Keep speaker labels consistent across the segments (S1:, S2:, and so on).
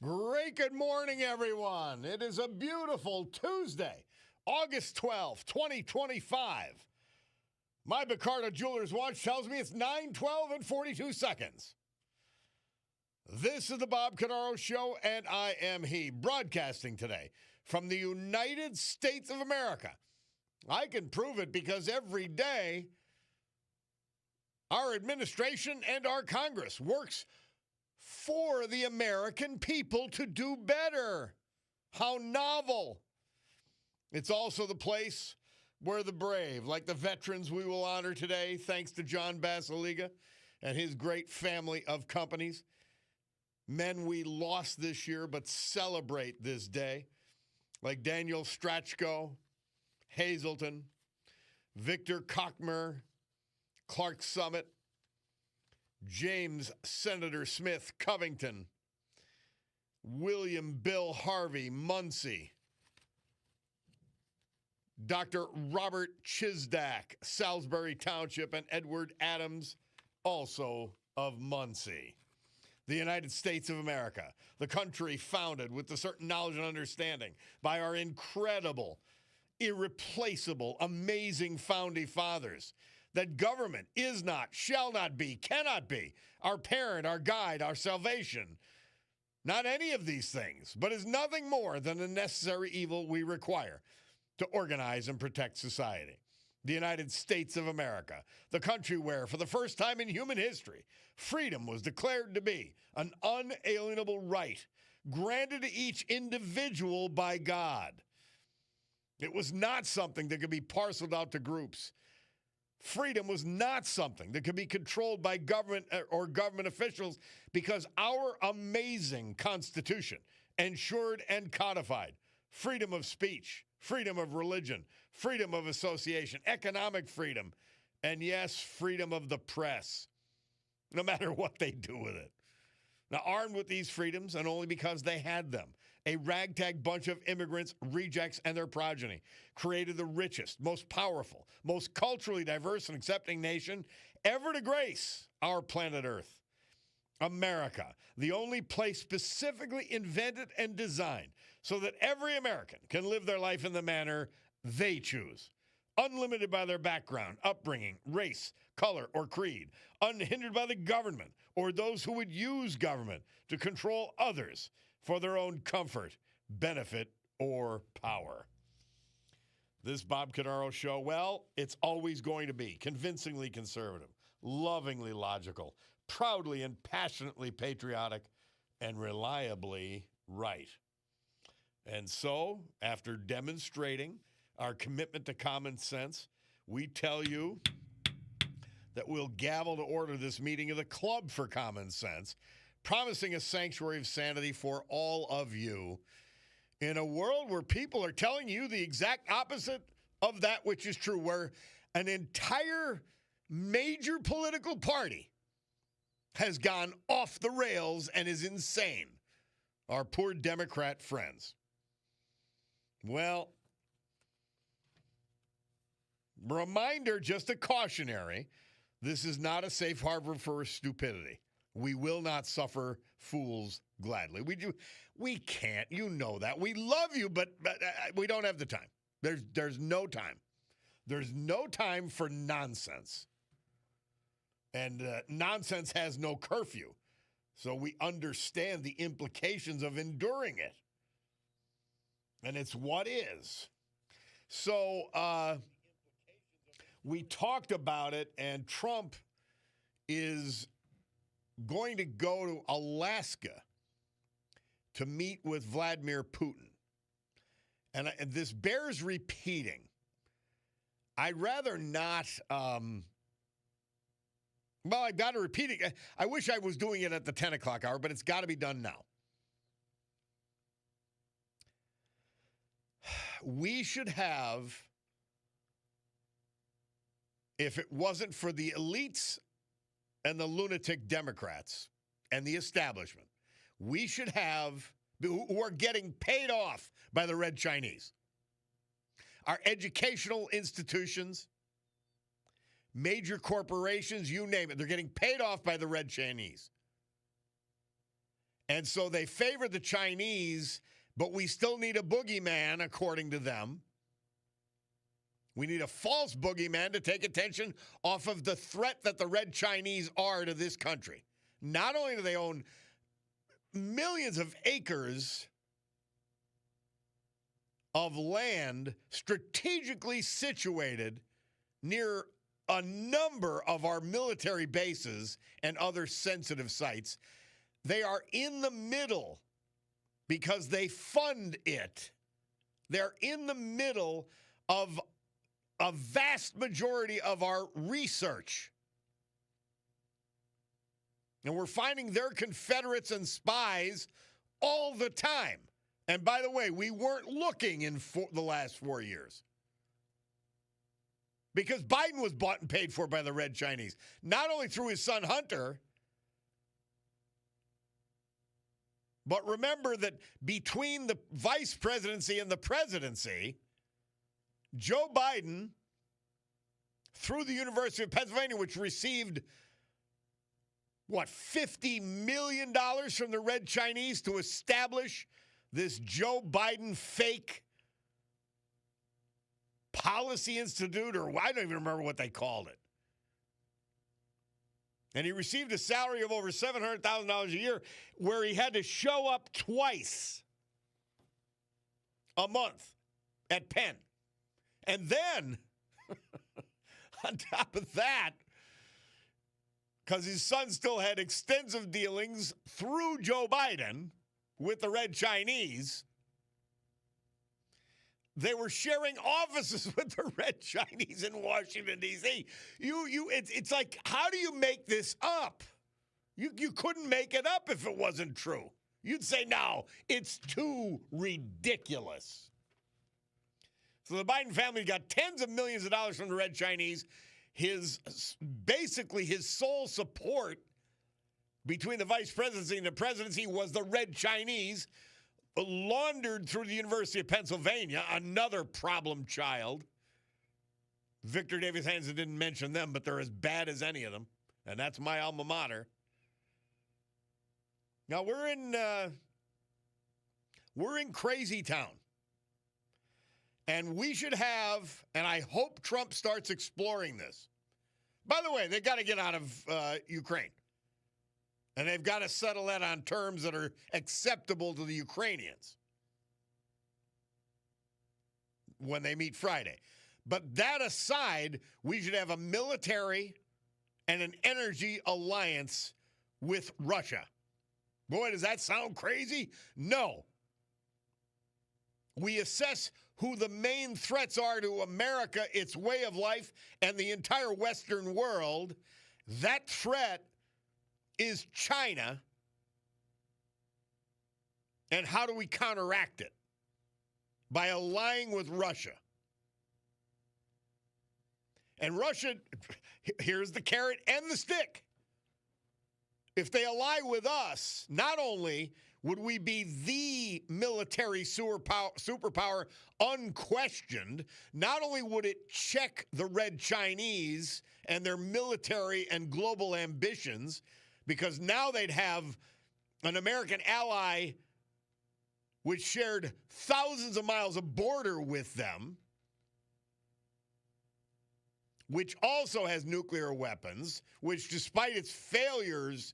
S1: Great good morning, everyone. It is a beautiful Tuesday, August 12th, 2025. My Cordaro Jewelers watch tells me it's 9:12 and 42 seconds. This is the Bob Cordaro Show, and I am he, broadcasting today from the United States of America. I can prove it because every day our administration and our Congress works for the American people to do better. How novel. It's also the place where the brave, like the veterans we will honor today, thanks to John Basiliga and his great family of companies, men we lost this year but celebrate this day, like Daniel Strachko, Hazelton, Victor Cockmer, Clark Summit, James Senator Smith Covington, William Bill Harvey Muncie, Dr. Robert Chisdak, Salisbury Township, and Edward Adams, also of Muncie. The United States of America, the country founded with a certain knowledge and understanding by our incredible, irreplaceable, amazing founding fathers, that government is not, shall not be, cannot be our parent, our guide, our salvation. Not any of these things, but is nothing more than a necessary evil we require to organize and protect society. The United States of America, the country where, for the first time in human history, freedom was declared to be an unalienable right granted to each individual by God. It was not something that could be parceled out to groups. Freedom was not something that could be controlled by government or government officials because our amazing Constitution ensured and codified freedom of speech, freedom of religion, freedom of association, economic freedom, and yes, freedom of the press, no matter what they do with it. Now, armed with these freedoms, and only because they had them, a ragtag bunch of immigrants, rejects, and their progeny created the richest, most powerful, most culturally diverse and accepting nation ever to grace our planet Earth. America, the only place specifically invented and designed so that every American can live their life in the manner they choose, unlimited by their background, upbringing, race, color, or creed, unhindered by the government or those who would use government to control others for their own comfort, benefit, or power. This Bob Cordaro Show, well, it's always going to be convincingly conservative, lovingly logical, proudly and passionately patriotic, and reliably right. And so, after demonstrating our commitment to common sense, we tell you that we'll gavel to order this meeting of the Club for Common Sense, promising a sanctuary of sanity for all of you in a world where people are telling you the exact opposite of that which is true, where an entire major political party has gone off the rails and is insane. Our poor Democrat friends. Well, reminder, just a cautionary, this is not a safe harbor for stupidity. We will not suffer fools gladly. We can't. You know that. We love you, but we don't have the time. There's no time. There's no time for nonsense. And nonsense has no curfew. So we understand the implications of enduring it. And it's what is. So we talked about it, and Trump is going to go to Alaska to meet with Vladimir Putin. And this bears repeating. I'd rather not, well, I've got to repeat it. I wish I was doing it at the 10 o'clock hour, but it's got to be done now. We should have, if it wasn't for the elites and the lunatic Democrats and the establishment, we should have, who are getting paid off by the Red Chinese, our educational institutions, major corporations, you name it, they're getting paid off by the Red Chinese. And so they favor the Chinese, but we still need a boogeyman, according to them. We need a false boogeyman to take attention off of the threat that the Red Chinese are to this country. Not only do they own millions of acres of land strategically situated near a number of our military bases and other sensitive sites, they are in the middle because they fund it. They're in the middle of a vast majority of our research. And we're finding their Confederates and spies all the time. And by the way, we weren't looking in the last 4 years. Because Biden was bought and paid for by the Red Chinese. Not only through his son Hunter, but remember that between the vice presidency and the presidency, Joe Biden, through the University of Pennsylvania, which received, $50 million from the Red Chinese to establish this Joe Biden fake policy institute, or I don't even remember what they called it. And he received a salary of over $700,000 a year, where he had to show up twice a month at Penn. And then, on top of that, because his son still had extensive dealings through Joe Biden with the Red Chinese, they were sharing offices with the Red Chinese in Washington, D.C. It's like, how do you make this up? You couldn't make it up if it wasn't true. You'd say, no, it's too ridiculous. So the Biden family got tens of millions of dollars from the Red Chinese. Basically his sole support between the vice presidency and the presidency was the Red Chinese, laundered through the University of Pennsylvania, another problem child. Victor Davis Hanson didn't mention them, but they're as bad as any of them, and that's my alma mater. Now we're in crazy town. And we should have, and I hope Trump starts exploring this. By the way, they've got to get out of Ukraine. And they've got to settle that on terms that are acceptable to the Ukrainians when they meet Friday. But that aside, we should have a military and an energy alliance with Russia. Boy, does that sound crazy? No. We assess who the main threats are to America, its way of life, and the entire Western world. That threat is China. And how do we counteract it? By allying with Russia. And Russia, here's the carrot and the stick. If they ally with us, not only would we be the military superpower unquestioned, not only would it check the Red Chinese and their military and global ambitions, because now they'd have an American ally which shared thousands of miles of border with them, which also has nuclear weapons, which despite its failures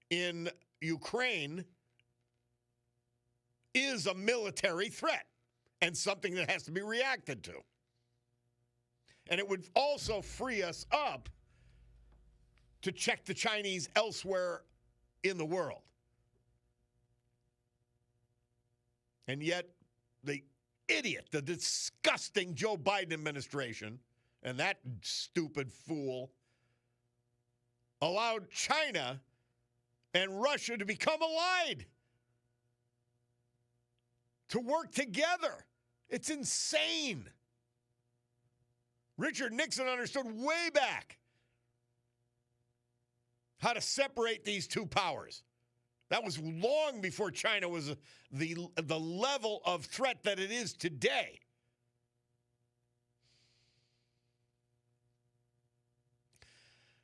S1: in Ukraine is a military threat and something that has to be reacted to. And it would also free us up to check the Chinese elsewhere in the world. And yet, the idiot, the disgusting Joe Biden administration, and that stupid fool, allowed China and Russia to become allied, to work together. It's insane. Richard Nixon understood way back how to separate these two powers. That was long before China was the level of threat that it is today.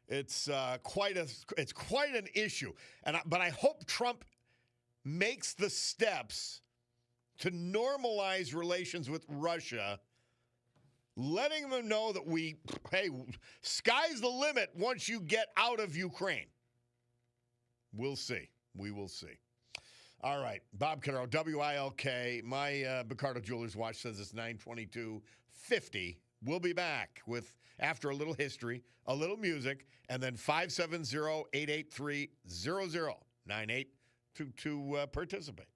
S1: It's quite an issue, but I hope Trump makes the steps to normalize relations with Russia, letting them know that hey, sky's the limit once you get out of Ukraine. We'll see. We will see. All right, Bob Cordaro, WILK. My Picardo Jewelers watch says it's 9:22:50. We'll be back with, after a little history, a little music, and then 570-883-0098 to participate.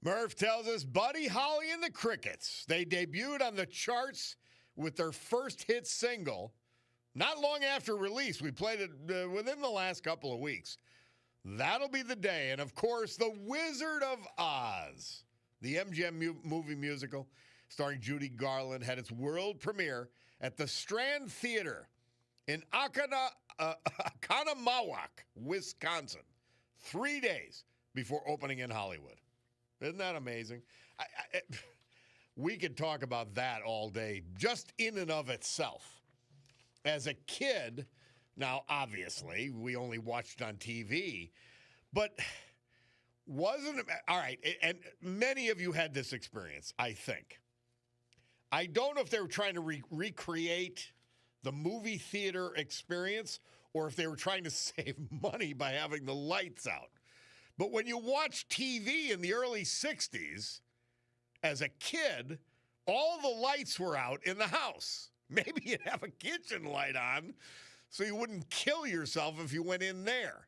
S1: Murph tells us Buddy Holly and the Crickets. They debuted on the charts with their first hit single, Not long after release, we played it within the last couple of weeks. That'll be the day. And, of course, The Wizard of Oz, the MGM movie musical starring Judy Garland, had its world premiere at the Strand Theater in Oconomowoc, Wisconsin, 3 days before opening in Hollywood. Isn't that amazing? We could talk about that all day, just in and of itself. As a kid, now obviously we only watched on TV, but wasn't it, all right, and many of you had this experience, I think. I don't know if they were trying to recreate the movie theater experience or if they were trying to save money by having the lights out. But when you watch TV in the early 60s, as a kid, all the lights were out in the house. Maybe you'd have a kitchen light on so you wouldn't kill yourself if you went in there.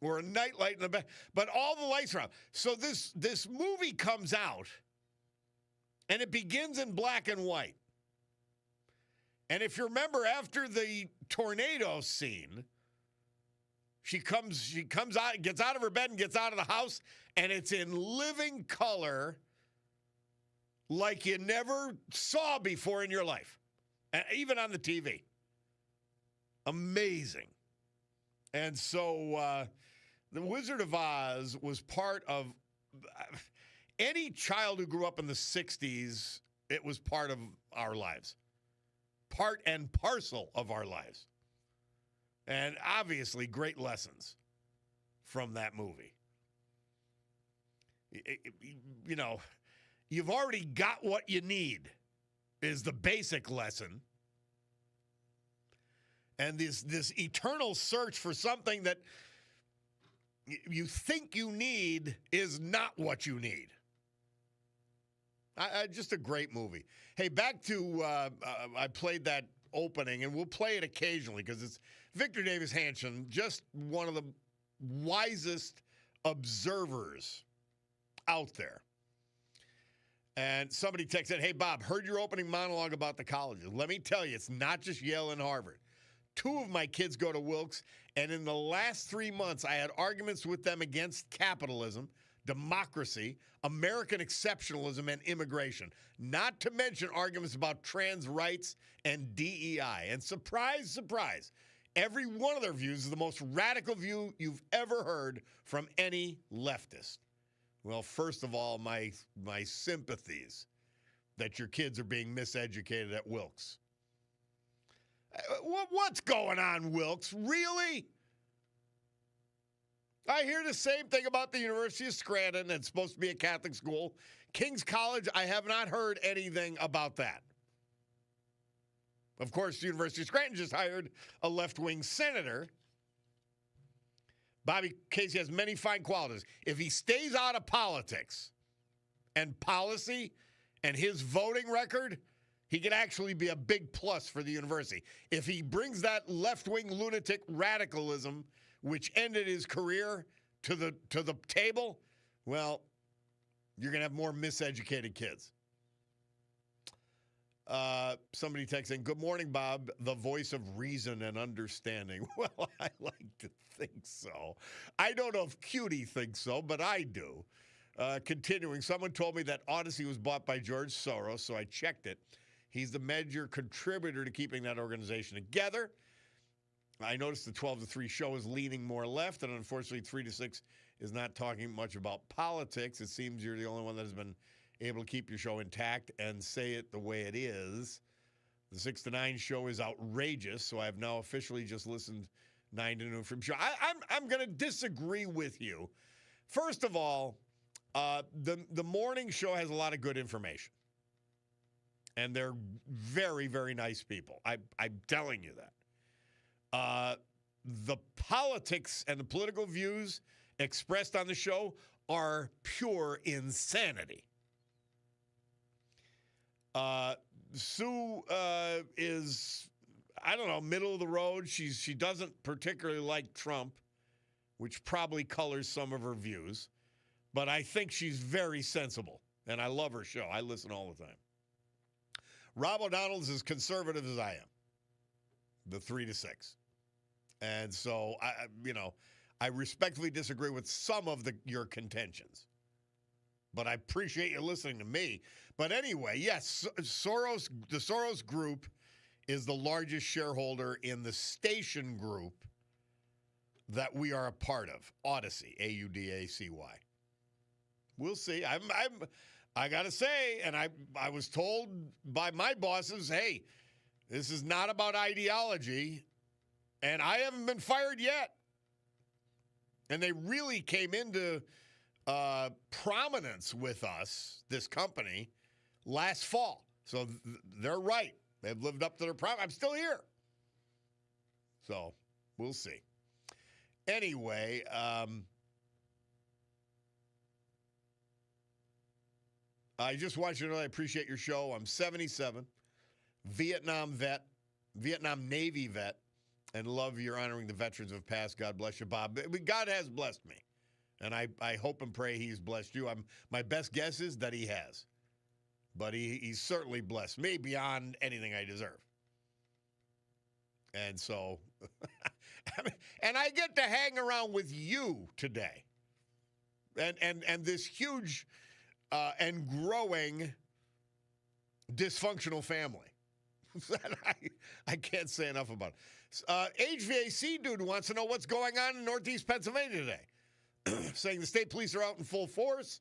S1: Or a night light in the back. But all the lights are out. So this movie comes out, and it begins in black and white. And if you remember, after the tornado scene, she comes out, gets out of her bed and gets out of the house, and it's in living color like you never saw before in your life. Even on the TV. Amazing. And so The Wizard of Oz was part of any child who grew up in the 60s, it was part of our lives. Part and parcel of our lives. And obviously great lessons from that movie. You know, you've already got what you need is the basic lesson. And this eternal search for something that you think you need is not what you need. Just a great movie. Hey, back to, I played that opening, and we'll play it occasionally because it's Victor Davis Hanson, just one of the wisest observers out there. And somebody texted, hey, Bob, heard your opening monologue about the colleges. Let me tell you, it's not just Yale and Harvard. 2 of my kids go to Wilkes, and in the last 3 months, I had arguments with them against capitalism, democracy, American exceptionalism, and immigration. Not to mention arguments about trans rights and DEI. And surprise, surprise, every one of their views is the most radical view you've ever heard from any leftist. Well, first of all, my sympathies that your kids are being miseducated at Wilkes. What's going on, Wilkes? Really? I hear the same thing about the University of Scranton. It's supposed to be a Catholic school. King's College, I have not heard anything about that. Of course, the University of Scranton just hired a left-wing senator. Bobby Casey has many fine qualities. If he stays out of politics and policy and his voting record, he could actually be a big plus for the university. If he brings that left-wing lunatic radicalism, which ended his career, to the table, well, you're going to have more miseducated kids. Somebody texting, good morning, Bob, the voice of reason and understanding. Well, I like to think so. I don't know if Cutie thinks so, but I do. Continuing, someone told me that Odyssey was bought by George Soros, so I checked it. He's the major contributor to keeping that organization together. I noticed the 12 to 3 show is leaning more left, and unfortunately 3 to 6 is not talking much about politics. It seems you're the only one that has been able to keep your show intact and say it the way it is. The 6 to 9 show is outrageous, so I have now officially just listened 9 to noon from show. I'm going to disagree with you. First of all, the morning show has a lot of good information. And they're very, very nice people. I'm telling you that. The politics and the political views expressed on the show are pure insanity. Sue is, I don't know, middle of the road. She doesn't particularly like Trump, which probably colors some of her views. But I think she's very sensible, and I love her show. I listen all the time. Rob O'Donnell's as conservative as I am. the 3-6. And so, I respectfully disagree with some of your contentions. But I appreciate you listening to me. But anyway, yes, the Soros Group is the largest shareholder in the station group that we are a part of, Odyssey, Audacy. We'll see. I got to say, and I was told by my bosses, hey, this is not about ideology, and I haven't been fired yet. And they really came into prominence with us, this company, last fall. So they're right. They've lived up to their promise. I'm still here. So we'll see. Anyway, I just want you to know I appreciate your show. I'm 77, Vietnam Navy vet, and love your honoring the veterans of past. God bless you, Bob. God has blessed me, and I hope and pray he's blessed you. My best guess is that he has, but he's certainly blessed me beyond anything I deserve. And so, and I get to hang around with you today, and this huge and growing dysfunctional family. I can't say enough about it. HVAC dude wants to know what's going on in Northeast Pennsylvania today. Saying the state police are out in full force.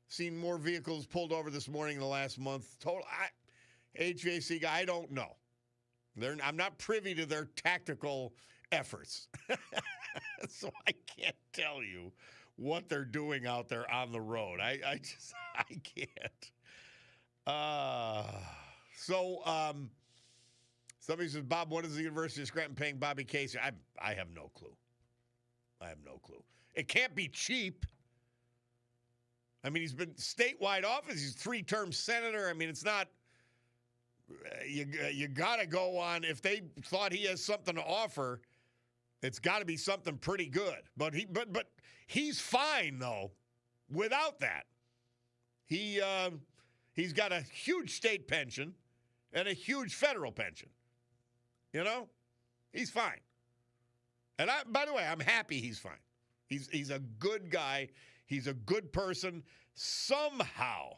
S1: Seen more vehicles pulled over this morning in the last month. Total HVAC guy, I don't know. I'm not privy to their tactical efforts. So I can't tell you what they're doing out there on the road. I can't. Somebody says, Bob, what is the University of Scranton paying Bobby Casey? I have no clue. I have no clue. It can't be cheap. I mean, he's been statewide office. He's 3-term senator. I mean, it's not. You got to go on. If they thought he has something to offer, it's got to be something pretty good. But he's fine though. Without that, he's got a huge state pension and a huge federal pension. You know, he's fine. And by the way, I'm happy he's fine. He's a good guy. He's a good person. Somehow,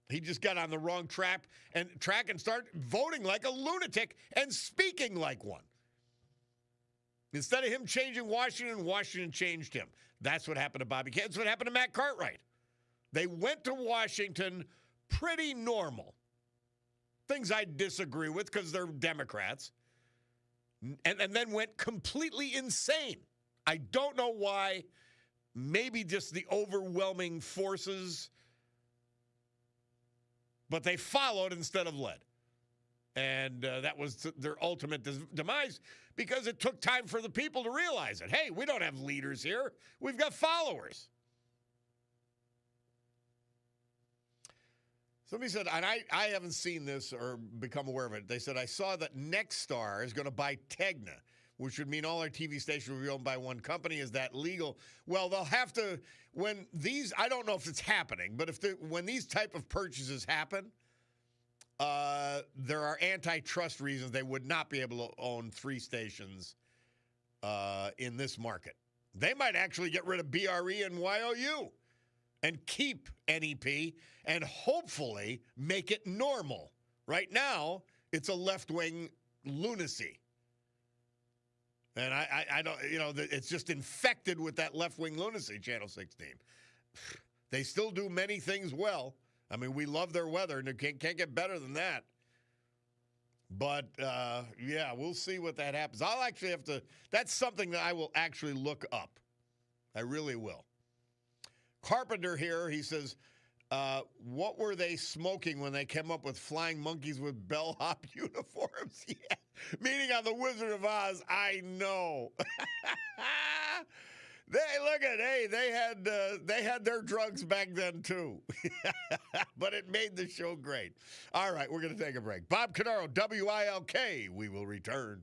S1: he just got on the wrong track and started voting like a lunatic and speaking like one. Instead of him changing Washington, Washington changed him. That's what happened to Bobby Kennedy. That's what happened to Matt Cartwright. They went to Washington pretty normal. Things I disagree with because they're Democrats. And then went completely insane. I don't know why. Maybe just the overwhelming forces. But they followed instead of led. And that was their ultimate demise because it took time for the people to realize it. Hey, we don't have leaders here. We've got followers. Somebody said, and I haven't seen this or become aware of it. They said, I saw that Nexstar is going to buy Tegna, which would mean all our TV stations will be owned by one company. Is that legal? Well, they'll have to, when these, I don't know if it's happening, but when these type of purchases happen, there are antitrust reasons they would not be able to own 3 stations in this market. They might actually get rid of BRE and YOU and keep NEP and hopefully make it normal. Right now, it's a left-wing lunacy. And I don't, it's just infected with that left-wing lunacy, Channel 16. They still do many things well. I mean, we love their weather, and it can't get better than that. But, yeah, we'll see what that happens. I'll actually have to, that's something that I will actually look up. I really will. Carpenter here, he says, what were they smoking when they came up with flying monkeys with bellhop uniforms? Yeah. Meaning on the Wizard of Oz, I know. They had their drugs back then too. But it made the show great. All right, we're going to take a break. Bob Cordaro, WILK. We will return.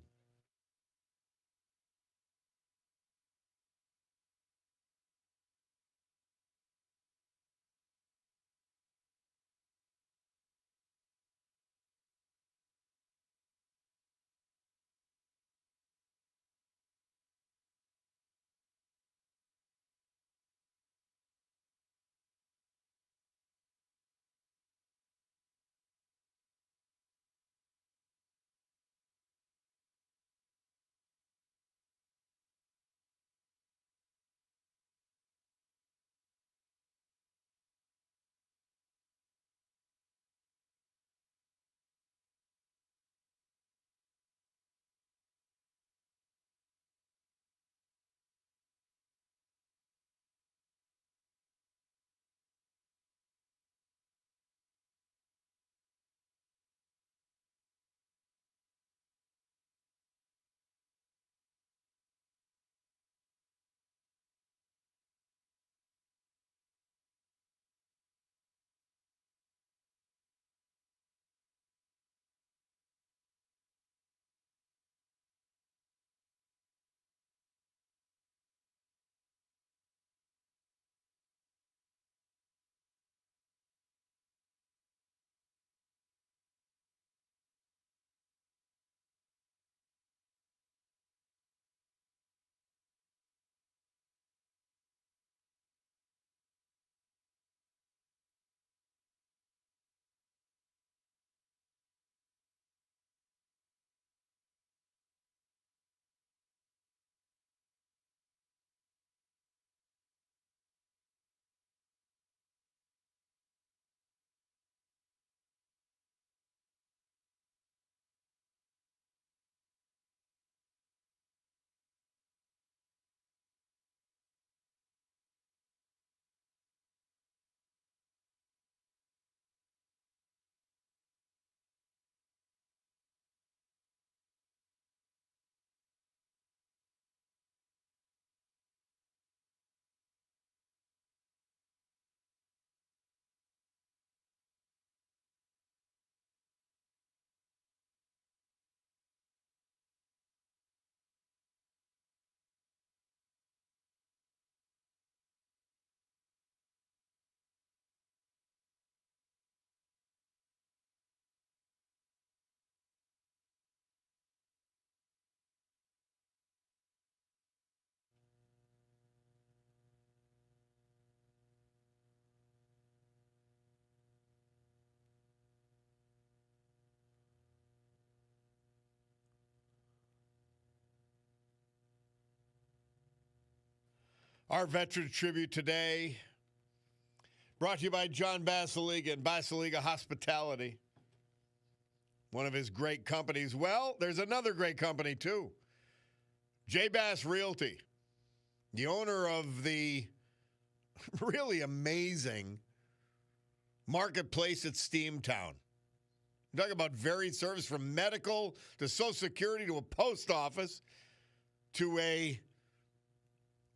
S1: Our Veteran Tribute today brought to you by John Basiliga and Basiliga Hospitality, one of his great companies. Well, there's another great company, too. J. Bass Realty, the owner of the really amazing marketplace at Steamtown. Talk about varied service from medical to Social Security to a post office to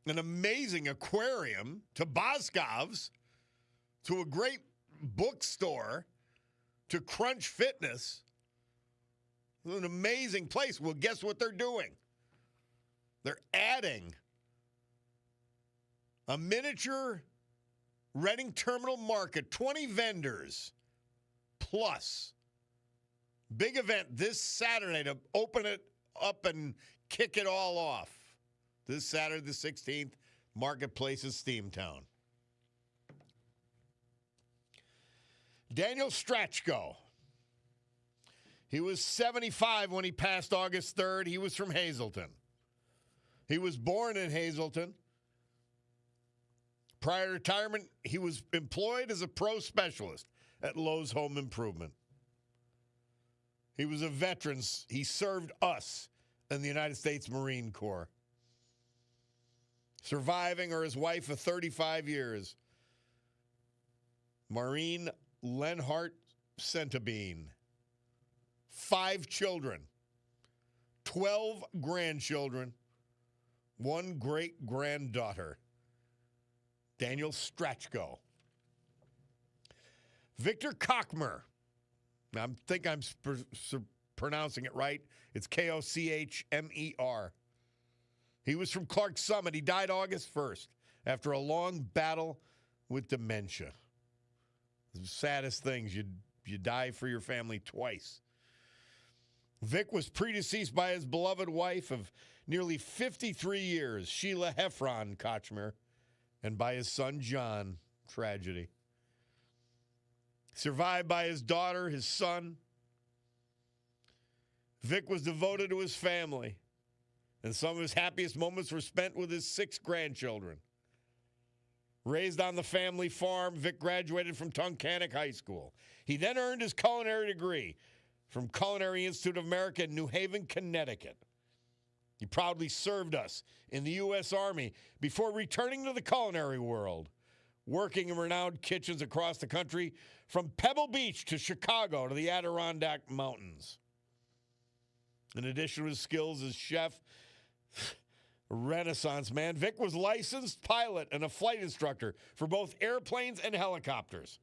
S1: an amazing aquarium to Boscov's to a great bookstore to Crunch Fitness. An amazing place. Well, guess what they're doing? They're adding a miniature Reading Terminal Market, 20 vendors plus. Big event this Saturday to open it up and kick it all off. This Saturday, the 16th, Marketplace of Steamtown. Daniel Strachko. He was 75 when he passed August 3rd. He was from Hazleton. He was born in Hazleton. Prior to retirement, he was employed as a pro specialist at Lowe's Home Improvement. He was a veteran. He served us in the United States Marine Corps. Surviving are his wife of 35 years, Maureen Lenhart Centabine. 5 children, 12 grandchildren, 1 great-granddaughter. Daniel Strachko. Victor Kochmer. I think I'm pronouncing it right. It's Kochmer. He was from Clark Summit. He died August 1st after a long battle with dementia. The saddest things, you die for your family twice. Vic was predeceased by his beloved wife of nearly 53 years, Sheila Heffron Kochmer, and by his son John. Tragedy. Survived by his daughter, his son. Vic was devoted to his family, and some of his happiest moments were spent with his 6 grandchildren. Raised on the family farm, Vic graduated from Tunkhannock High School. He then earned his culinary degree from Culinary Institute of America in New Haven, Connecticut. He proudly served us in the U.S. Army before returning to the culinary world, working in renowned kitchens across the country from Pebble Beach to Chicago to the Adirondack Mountains. In addition to his skills as chef, Renaissance man, Vic was licensed pilot and a flight instructor for both airplanes and helicopters.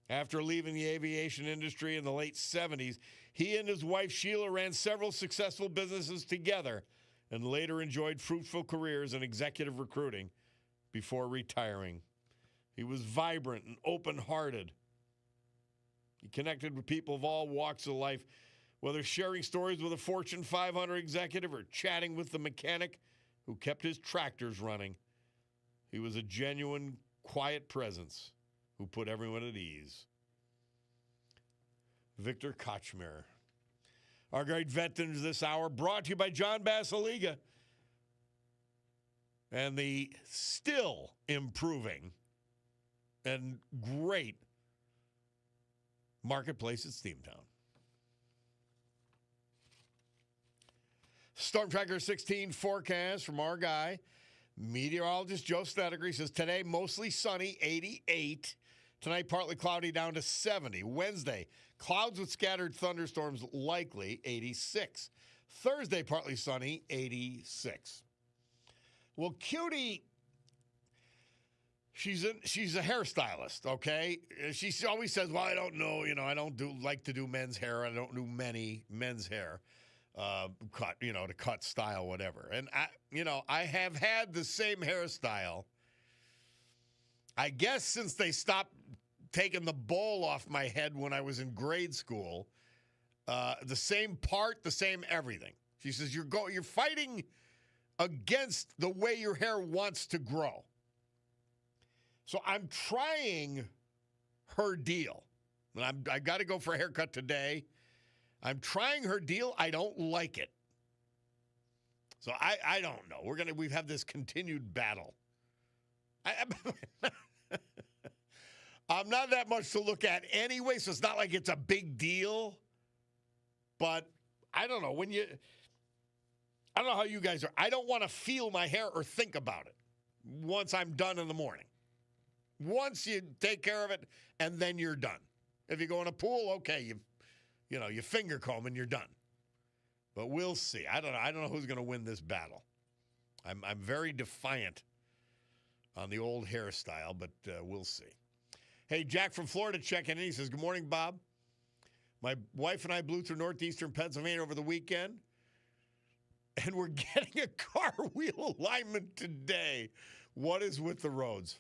S1: After leaving the aviation industry in the late 70s, he and his wife Sheila ran several successful businesses together and later enjoyed fruitful careers in executive recruiting before retiring. He was vibrant and open-hearted. He connected with people of all walks of life, whether sharing stories with a Fortune 500 executive or chatting with the mechanic who kept his tractors running. He was a genuine, quiet presence who put everyone at ease. Victor Kochmer. Our great veterans this hour brought to you by John Basiliga and the still improving and great marketplace at Steamtown. Storm Tracker 16 forecast from our guy, meteorologist Joe Snedeker. He says today mostly sunny, 88. Tonight partly cloudy down to 70. Wednesday, clouds with scattered thunderstorms likely, 86. Thursday partly sunny, 86. Well, Cutie, she's a hairstylist, okay? She always says, well, I don't know, I don't like to do men's hair. I don't do many men's hair. Cut, to cut style, whatever. And I have had the same hairstyle, I guess, since they stopped taking the bowl off my head when I was in grade school. The same part, the same everything. She says, you're fighting against the way your hair wants to grow. So I'm trying her deal. And I got to go for a haircut today. I'm trying her deal. I don't like it. So I don't know. We've had this continued battle. I'm not that much to look at anyway, so it's not like it's a big deal. But I don't know. I don't know how you guys are. I don't want to feel my hair or think about it once I'm done in the morning. Once you take care of it, and then you're done. If you go in a pool, okay, you finger comb and you're done. But we'll see. I don't know who's going to win this battle. I'm very defiant on the old hairstyle, but we'll see. Hey, Jack from Florida checking in. He says, good morning, Bob. My wife and I blew through northeastern Pennsylvania over the weekend, and we're getting a car wheel alignment today. What is with the roads?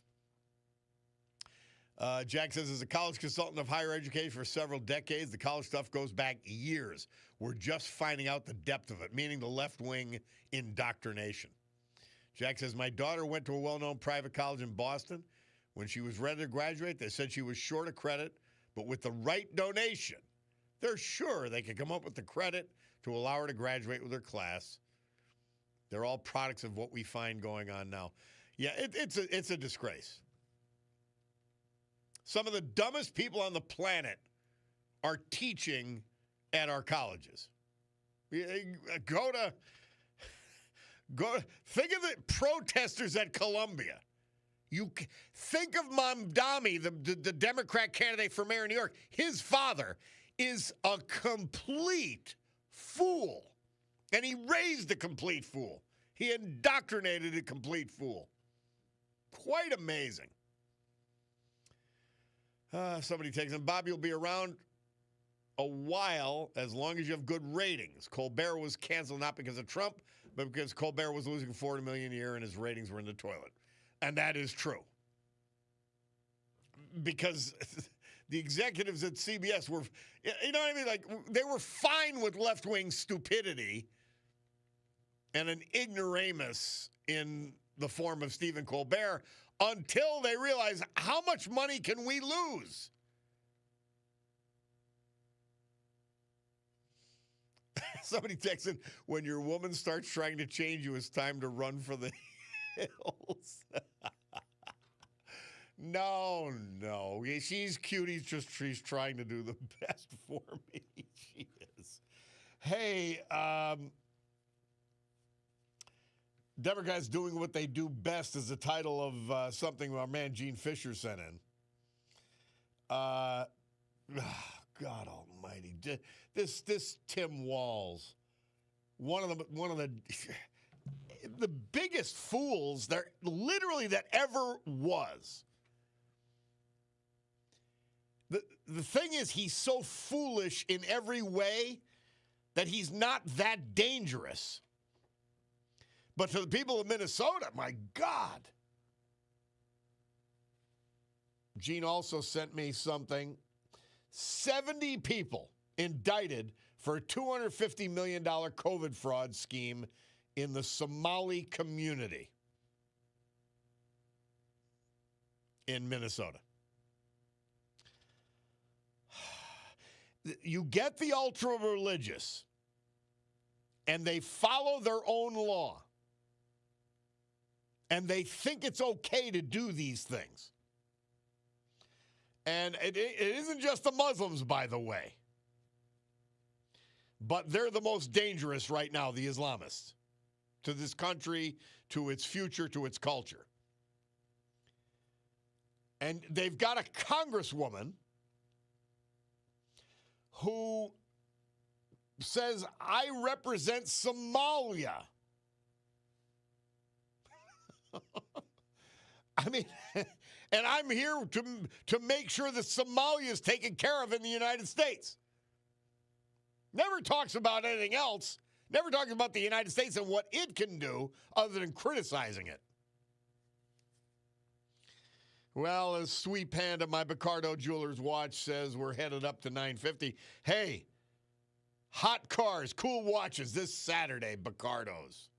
S1: Jack says, as a college consultant of higher education for several decades, the college stuff goes back years. We're just finding out the depth of it, meaning the left-wing indoctrination. Jack says, my daughter went to a well-known private college in Boston. When she was ready to graduate, they said she was short of credit, but with the right donation, they're sure they can come up with the credit to allow her to graduate with her class. They're all products of what we find going on now. Yeah, it's a disgrace. Some of the dumbest people on the planet are teaching at our colleges. Think of the protesters at Columbia. You think of Mamdani, the Democrat candidate for mayor of New York. His father is a complete fool. And he raised a complete fool. He indoctrinated a complete fool. Quite amazing. Somebody takes him. Bob, you'll be around a while as long as you have good ratings. Colbert was canceled not because of Trump, but because Colbert was losing $40 million a year and his ratings were in the toilet. And that is true. Because the executives at CBS were, you know what I mean? Like, they were fine with left-wing stupidity and an ignoramus in the form of Stephen Colbert until they realized, how much money can we lose? Somebody texted, when your woman starts trying to change you, it's time to run for the hills. No. She's cute. She's trying to do the best for me. She is. Hey, Democrats doing what they do best is the title of something our man Gene Fisher sent in. God almighty. This Tim Walz, one of the biggest fools that ever was. The thing is, he's so foolish in every way that he's not that dangerous. But to the people of Minnesota, my God. Gene also sent me something. 70 people indicted for a $250 million COVID fraud scheme in the Somali community in Minnesota. You get the ultra-religious, and they follow their own law, and they think it's okay to do these things. And it isn't just the Muslims, by the way. But they're the most dangerous right now, the Islamists, to this country, to its future, to its culture. And they've got a congresswoman who says, I represent Somalia. I mean, and I'm here to make sure that Somalia is taken care of in the United States. Never talks about anything else. Never talks about the United States and what it can do other than criticizing it. Well, as Sweet Panda, my Picardo Jewelers watch, says we're headed up to 950. Hey, hot cars, cool watches this Saturday, Picardos.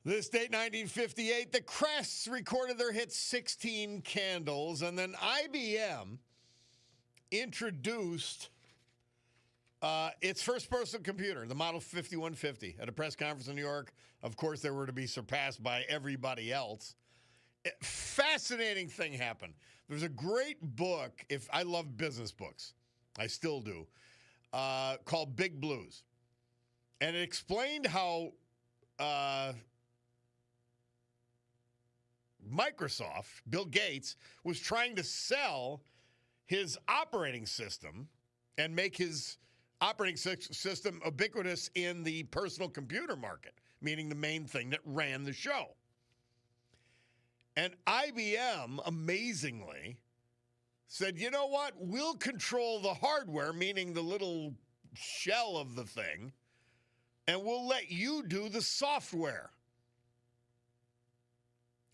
S1: This date, 1958, the Crests recorded their hit 16 Candles, and then IBM introduced its first personal computer, the Model 5150, at a press conference in New York. Of course, they were to be surpassed by everybody else. Fascinating thing happened. There's a great book, if I love business books, I still do, called Big Blues. And it explained how Microsoft, Bill Gates, was trying to sell his operating system and make his operating system ubiquitous in the personal computer market, meaning the main thing that ran the show. And IBM, amazingly, said, you know what? We'll control the hardware, meaning the little shell of the thing, and we'll let you do the software.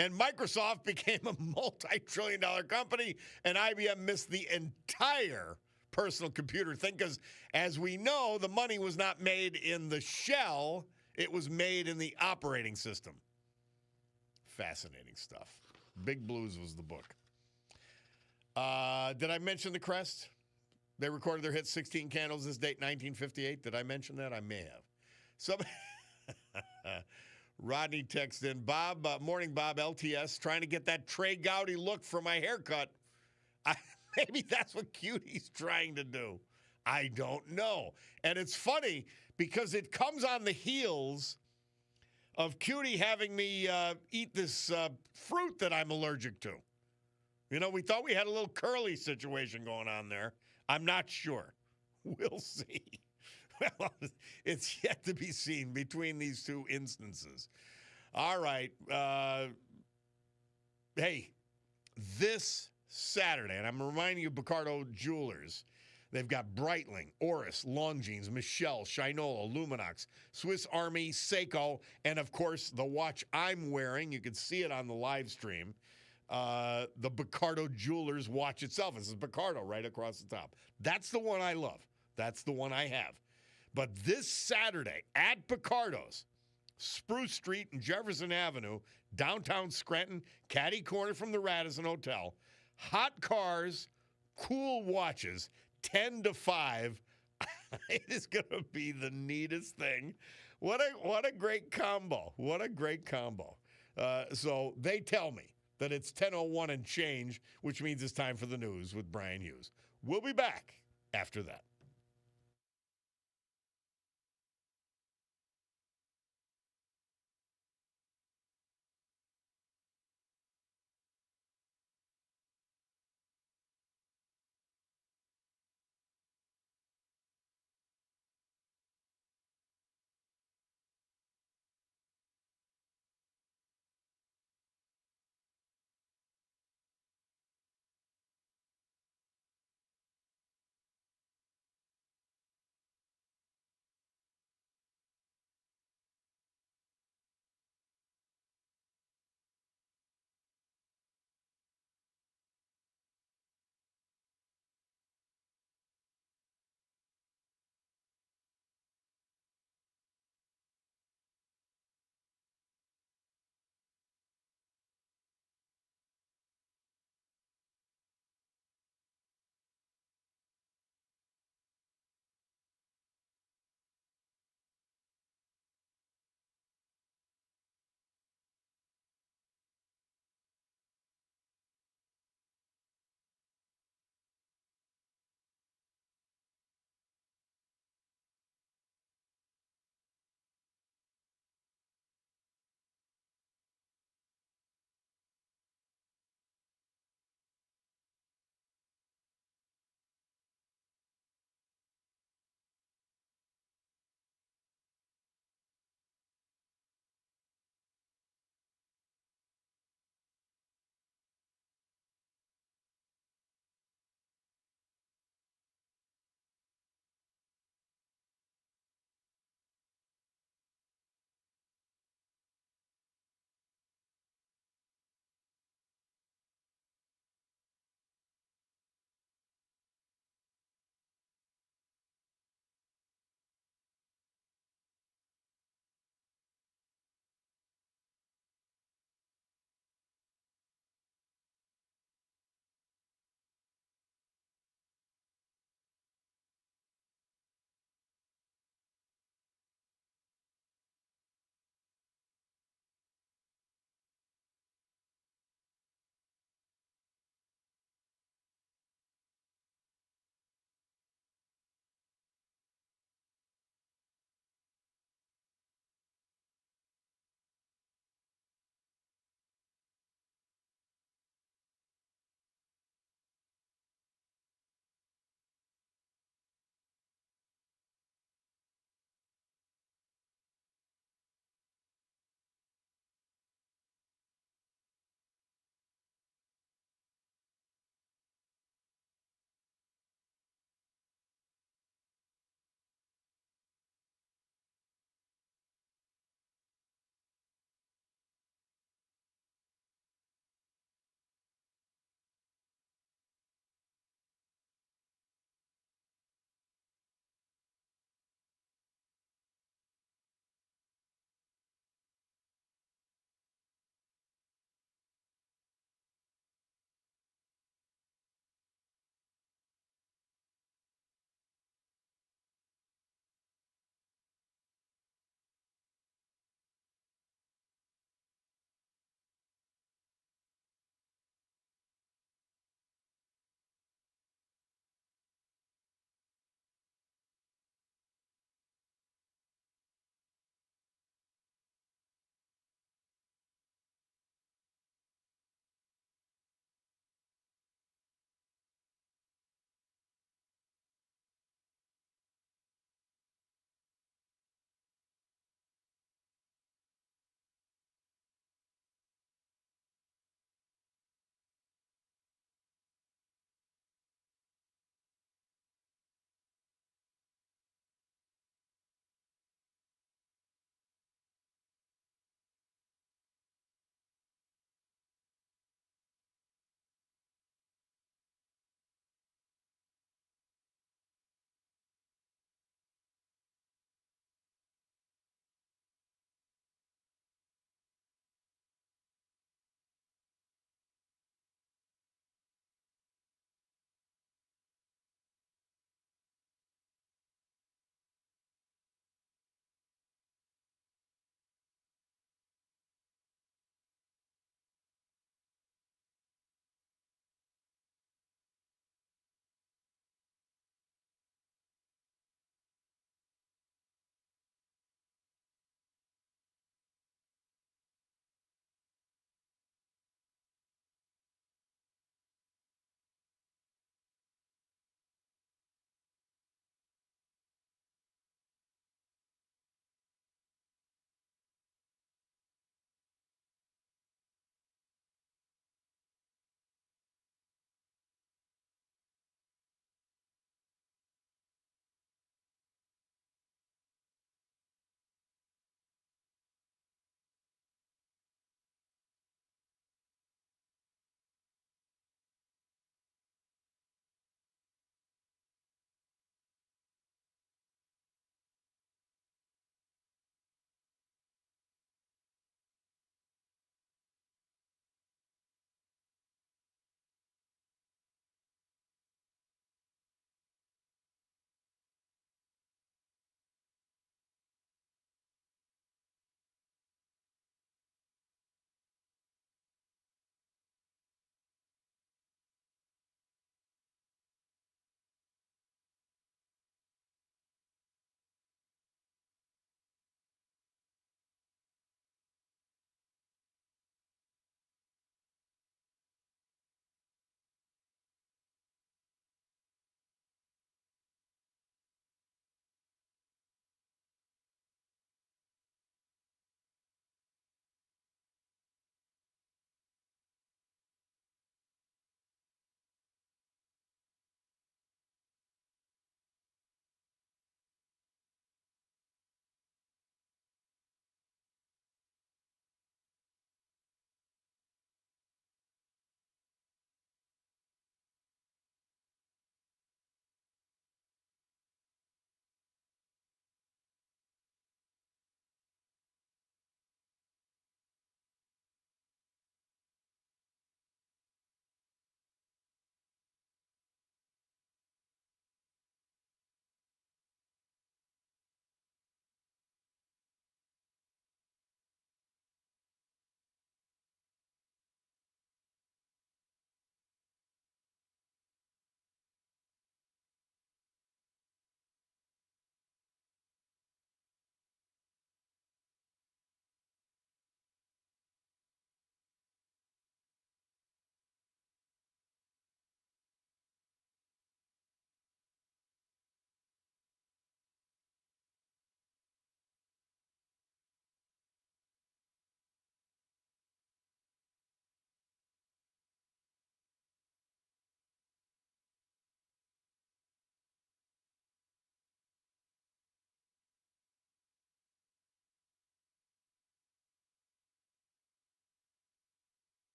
S1: And Microsoft became a multi-trillion-dollar company, and IBM missed the entire personal computer thing because, as we know, the money was not made in the shell. It was made in the operating system. Fascinating stuff. Big Blues was the book. Did I mention the Crest? They recorded their hit 16 Candles this date, 1958. Did I mention that? I may have. Rodney texted in, Bob, morning, Bob, LTS, trying to get that Trey Gowdy look for my haircut. Maybe that's what Cutie's trying to do. I don't know. And it's funny because it comes on the heels of Cutie having me eat this fruit that I'm allergic to. You know, we thought we had a little curly situation going on there. I'm not sure. We'll see. Well, it's yet to be seen between these two instances. All right. Hey, this Saturday, and I'm reminding you, Picardo Jewelers, they've got Breitling, Oris, Longines, Michelle, Shinola, Luminox, Swiss Army, Seiko, and, of course, the watch I'm wearing. You can see it on the live stream. The Picardo Jewelers watch itself. This is Picardo right across the top. That's the one I love. That's the one I have. But this Saturday at Picardo's, Spruce Street and Jefferson Avenue, downtown Scranton, catty corner from the Radisson Hotel, hot cars, cool watches, 10 to 5. It is going to be the neatest thing. What a great combo. What a great combo. So they tell me that it's 10:01 and change, which means it's time for the news with Brian Hughes. We'll be back after that.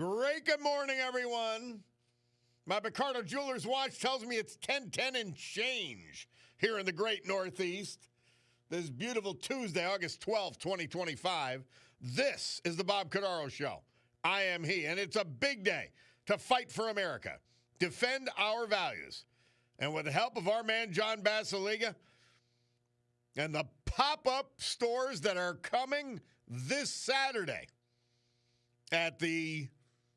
S1: Great good morning, everyone. My Cordaro Jewelers watch tells me it's 10:10 and change here in the great Northeast. This beautiful Tuesday, August 12th, 2025. This is the Bob Cordaro Show. I am he, and it's a big day to fight for America, defend our values. And with the help of our man, John Basiliga, and the pop-up stores that are coming this Saturday at the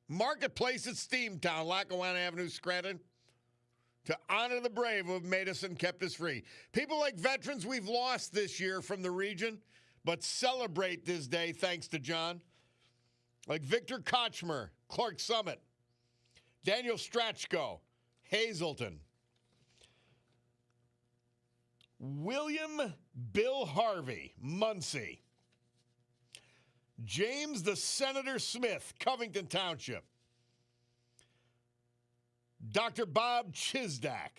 S1: Marketplace at Steamtown, Lackawanna Avenue, Scranton, to honor the brave who have made us and kept us free. People like veterans we've lost this year from the region, but celebrate this day thanks to John. Like Victor Kochmer, Clark Summit, Daniel Strachko, Hazelton, William Bill Harvey, Muncie, James the Senator Smith, Covington Township, Dr. Bob Chisdak,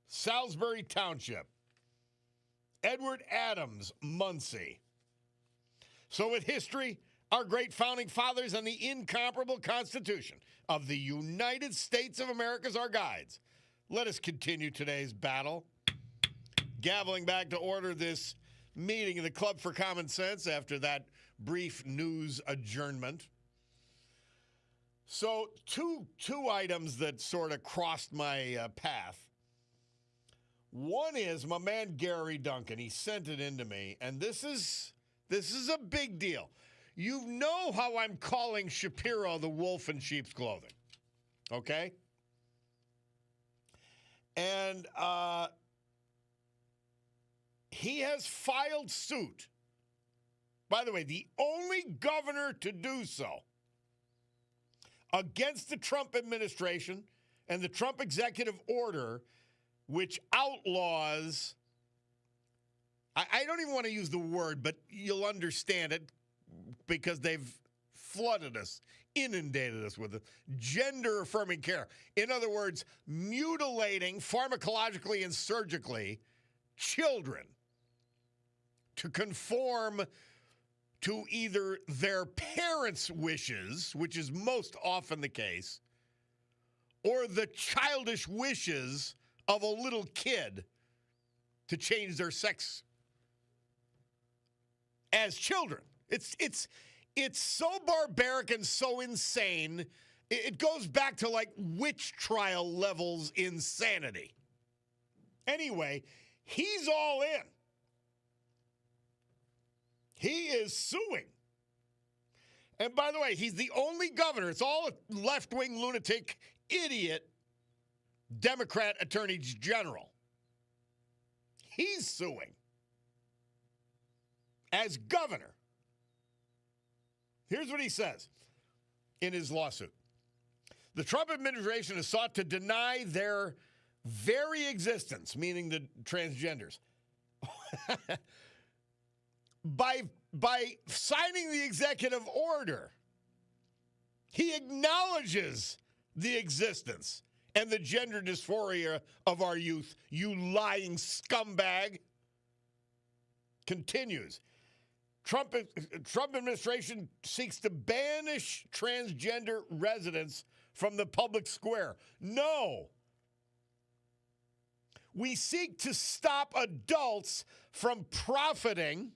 S1: Salisbury Township, Edward Adams, Muncie. So with history, our great founding fathers, and the incomparable Constitution of the United States of America as our guides, let us continue today's battle. Gaveling back to order this meeting of the Club for Common Sense after that brief news adjournment. So two items that sort of crossed my path. One is my man Gary Duncan. He sent it in to me, and this is a big deal. You know how I'm calling Shapiro the wolf in sheep's clothing, okay? And he has filed suit. By the way, the only governor to do so against the Trump administration and the Trump executive order, which outlaws, I don't even want to use the word, but you'll understand it because they've flooded us, inundated us with it, gender-affirming care. In other words, mutilating pharmacologically and surgically children to conform to either their parents' wishes, which is most often the case, or the childish wishes of a little kid to change their sex as children. It's so barbaric and so insane. It goes back to like witch trial levels insanity. Anyway, he's all in. He is suing. And by the way, he's the only governor. It's all a left-wing lunatic idiot Democrat attorney general. He's suing as governor. Here's what he says in his lawsuit. The Trump administration has sought to deny their very existence, meaning the transgenders, by signing the executive order. He acknowledges the existence and the gender dysphoria of our youth. You lying scumbag. Continues. Trump administration seeks to banish transgender residents from the public square. No. We seek to stop adults from profiting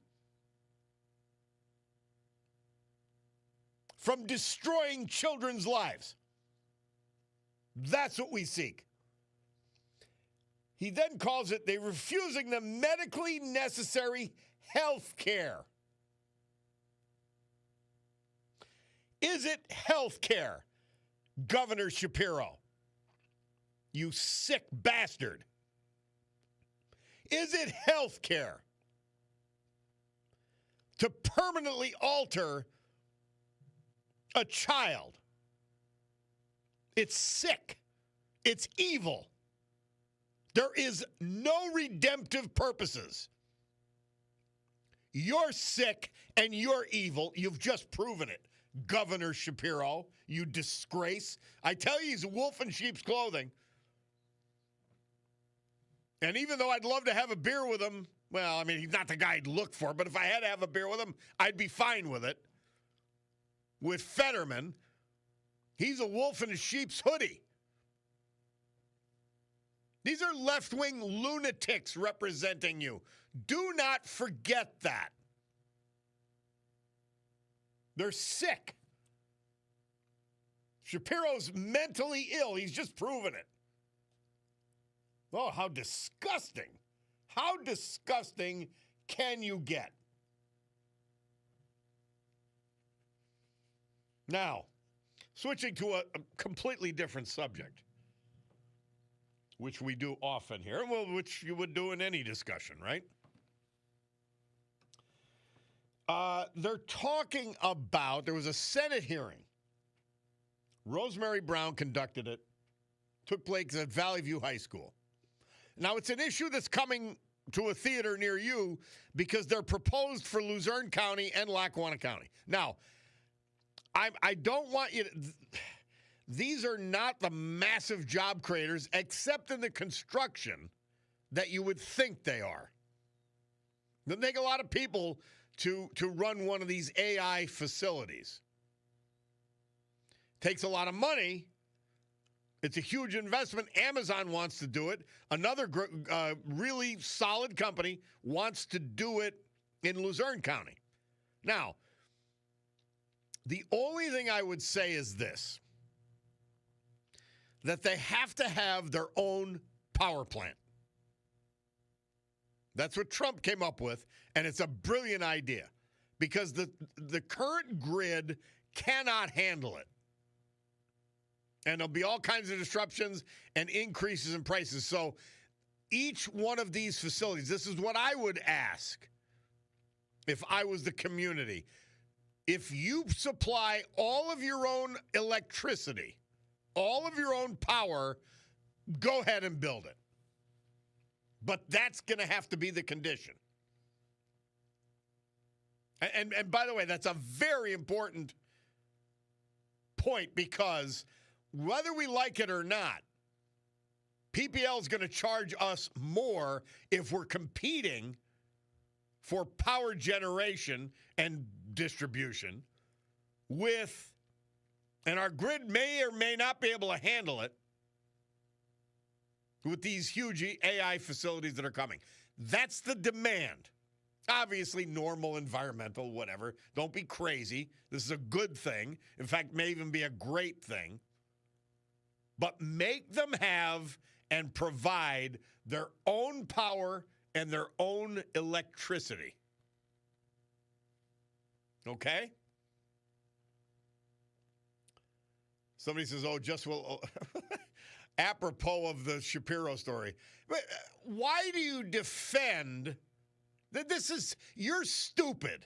S1: from destroying children's lives. That's what we seek. He then calls it, they're refusing the medically necessary health care. Is it health care, Governor Shapiro? You sick bastard. Is it health care to permanently alter a child? It's sick. It's evil. There is no redemptive purposes. You're sick and you're evil. You've just proven it, Governor Shapiro. You disgrace. I tell you, he's a wolf in sheep's clothing. And even though I'd love to have a beer with him, well, I mean, he's not the guy I'd look for, but if I had to have a beer with him, I'd be fine with it. With Fetterman, He's a wolf in a sheep's hoodie. These are left-wing lunatics representing you. Do not forget that. They're sick. Shapiro's mentally ill. He's just proven it. Oh, how disgusting. How disgusting can you get? Now, switching to a completely different subject, which we do often here, well, which you would do in any discussion, right? They're talking about, there was a Senate hearing. Rosemary Brown conducted it. Took place at Valley View High School. Now, it's an issue that's coming to a theater near you because they're proposed for Luzerne County and Lackawanna County. Now, I don't want you to... These are not the massive job creators, except in the construction, that you would think they are. They take a lot of people to run one of these AI facilities. Takes a lot of money. It's a huge investment. Amazon wants to do it. Another really solid company wants to do it in Luzerne County. Now, the only thing I would say is this, that they have to have their own power plant. That's what Trump came up with, and it's a brilliant idea because the current grid cannot handle it. And there'll be all kinds of disruptions and increases in prices. So each one of these facilities, this is what I would ask if I was the community. If you supply all of your own electricity, all of your own power, go ahead and build it. But that's going to have to be the condition. And by the way, that's a very important point because whether we like it or not, PPL is going to charge us more if we're competing for power generation and distribution with, and our grid may or may not be able to handle it with these huge AI facilities that are coming. That's the demand. Obviously, normal, environmental, whatever. Don't be crazy. This is a good thing. In fact, may even be a great thing. But make them have and provide their own power and their own electricity. Okay? Somebody says, oh, just will... apropos of the Shapiro story. But why do you defend... You're stupid.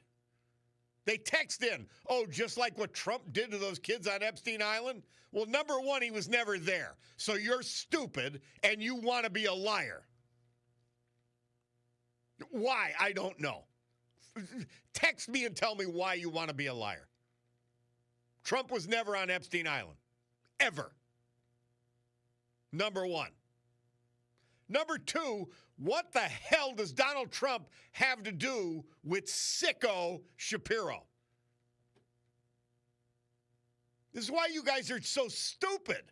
S1: They text in, oh, just like what Trump did to those kids on Epstein Island? Well, number one, he was never there. So you're stupid and you want to be a liar. Why? I don't know. Text me and tell me why you want to be a liar. Trump was never on Epstein Island. Ever. Number one. Number two, what the hell does Donald Trump have to do with sicko Shapiro? This is why you guys are so stupid,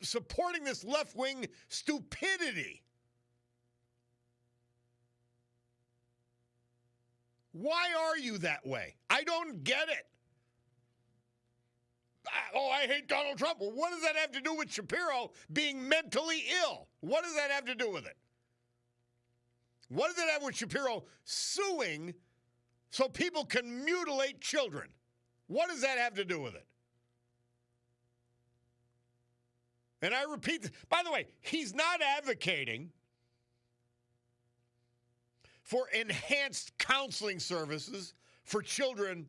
S1: supporting this left-wing stupidity. Why are you that way? I don't get it. Oh, I hate Donald Trump. Well, what does that have to do with Shapiro being mentally ill? What does that have to do with it? What does it have with Shapiro suing so people can mutilate children? What does that have to do with it? And I repeat, by the way, he's not advocating for enhanced counseling services for children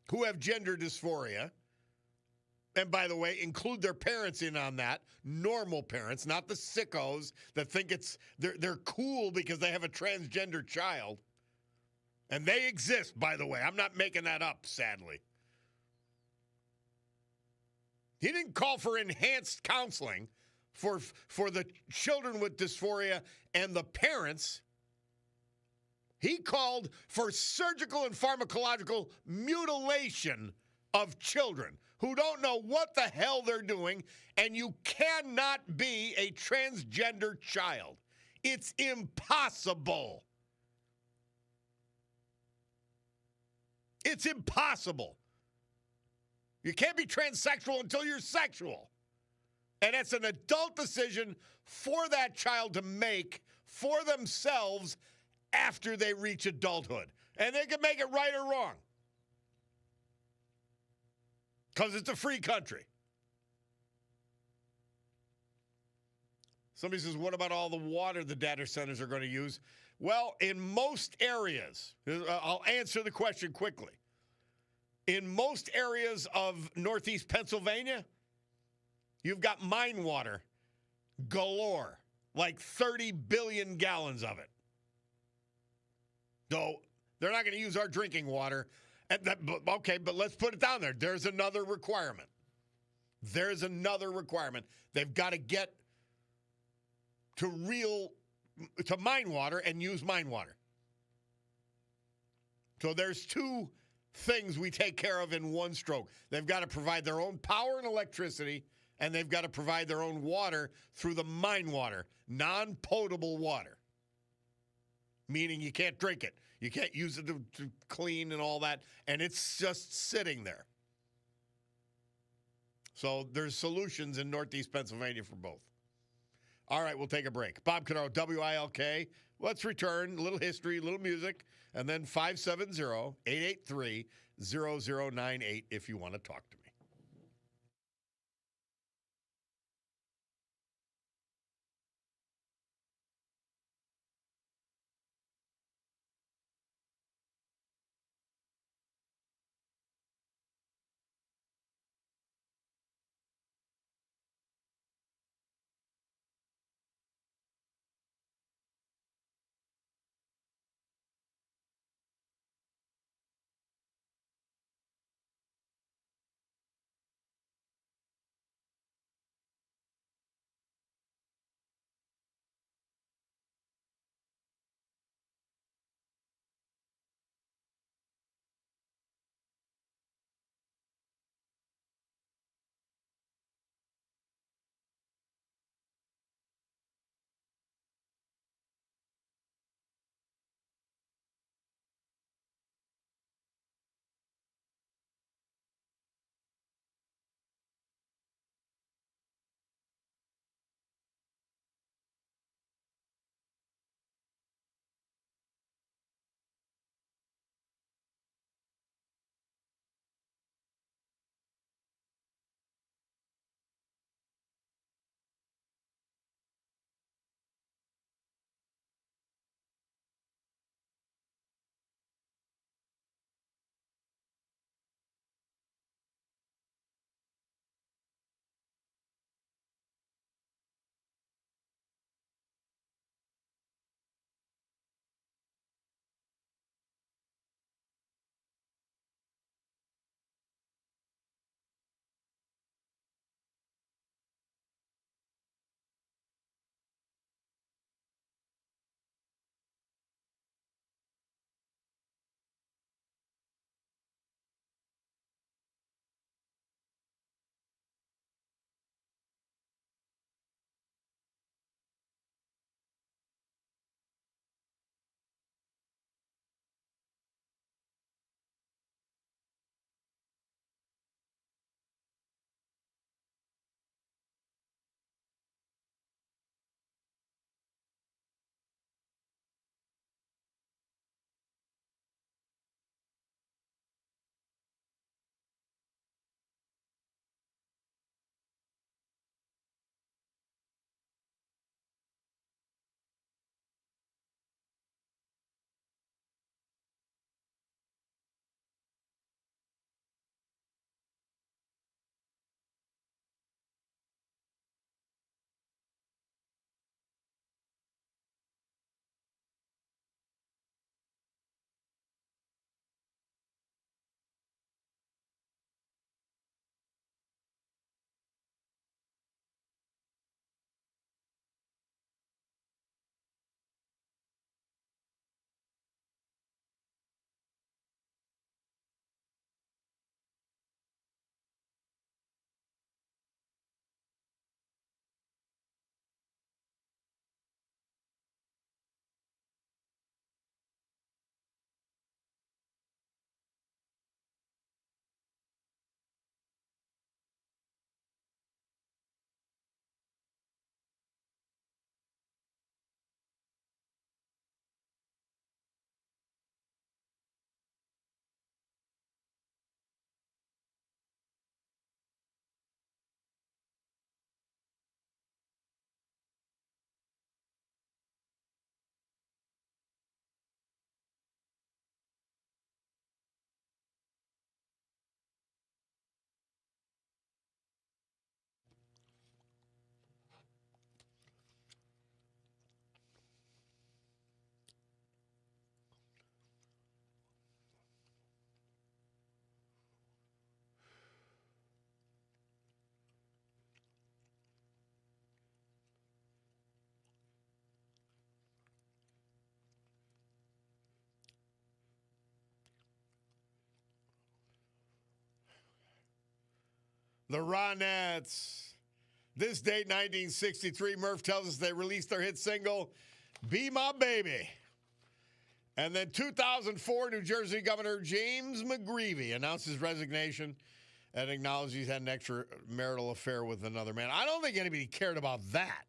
S1: who have gender dysphoria. And by the way, include their parents in on that. Normal parents, not the sickos that think they're cool because they have a transgender child. And they exist, by the way. I'm not making that up, sadly. He didn't call for enhanced counseling for the children with dysphoria and the parents. He called for surgical and pharmacological mutilation of children who don't know what the hell they're doing, and you cannot be a transgender child. It's impossible. It's impossible. You can't be transsexual until you're sexual. And it's an adult decision for that child to make for themselves after they reach adulthood. And they can make it right or wrong. Because it's a free country. Somebody says, what about all the water the data centers are going to use? Well, in most areas, I'll answer the question quickly. In most areas of northeast Pennsylvania, you've got mine water galore, like 30 billion gallons of it. So they're not going to use our drinking water. Okay, but let's put it down there. There's another requirement. There's another requirement. They've got to get to mine water and use mine water. So there's two things we take care of in one stroke. They've got to provide their own power and electricity, and they've got to provide their own water through the mine water, non-potable water, meaning you can't drink it. You can't use it to clean and all that, and it's just sitting there. So there's solutions in northeast Pennsylvania for both. All right, we'll take a break. Bob Cordaro, WILK. Let's return. A little history, a little music, and then 570-883-0098 if you want to talk to me. The Ronettes. This date, 1963, Murph tells us they released their hit single, Be My Baby. And then 2004, New Jersey Governor James McGreevey announced his resignation and acknowledged he's had an extramarital affair with another man. I don't think anybody cared about that.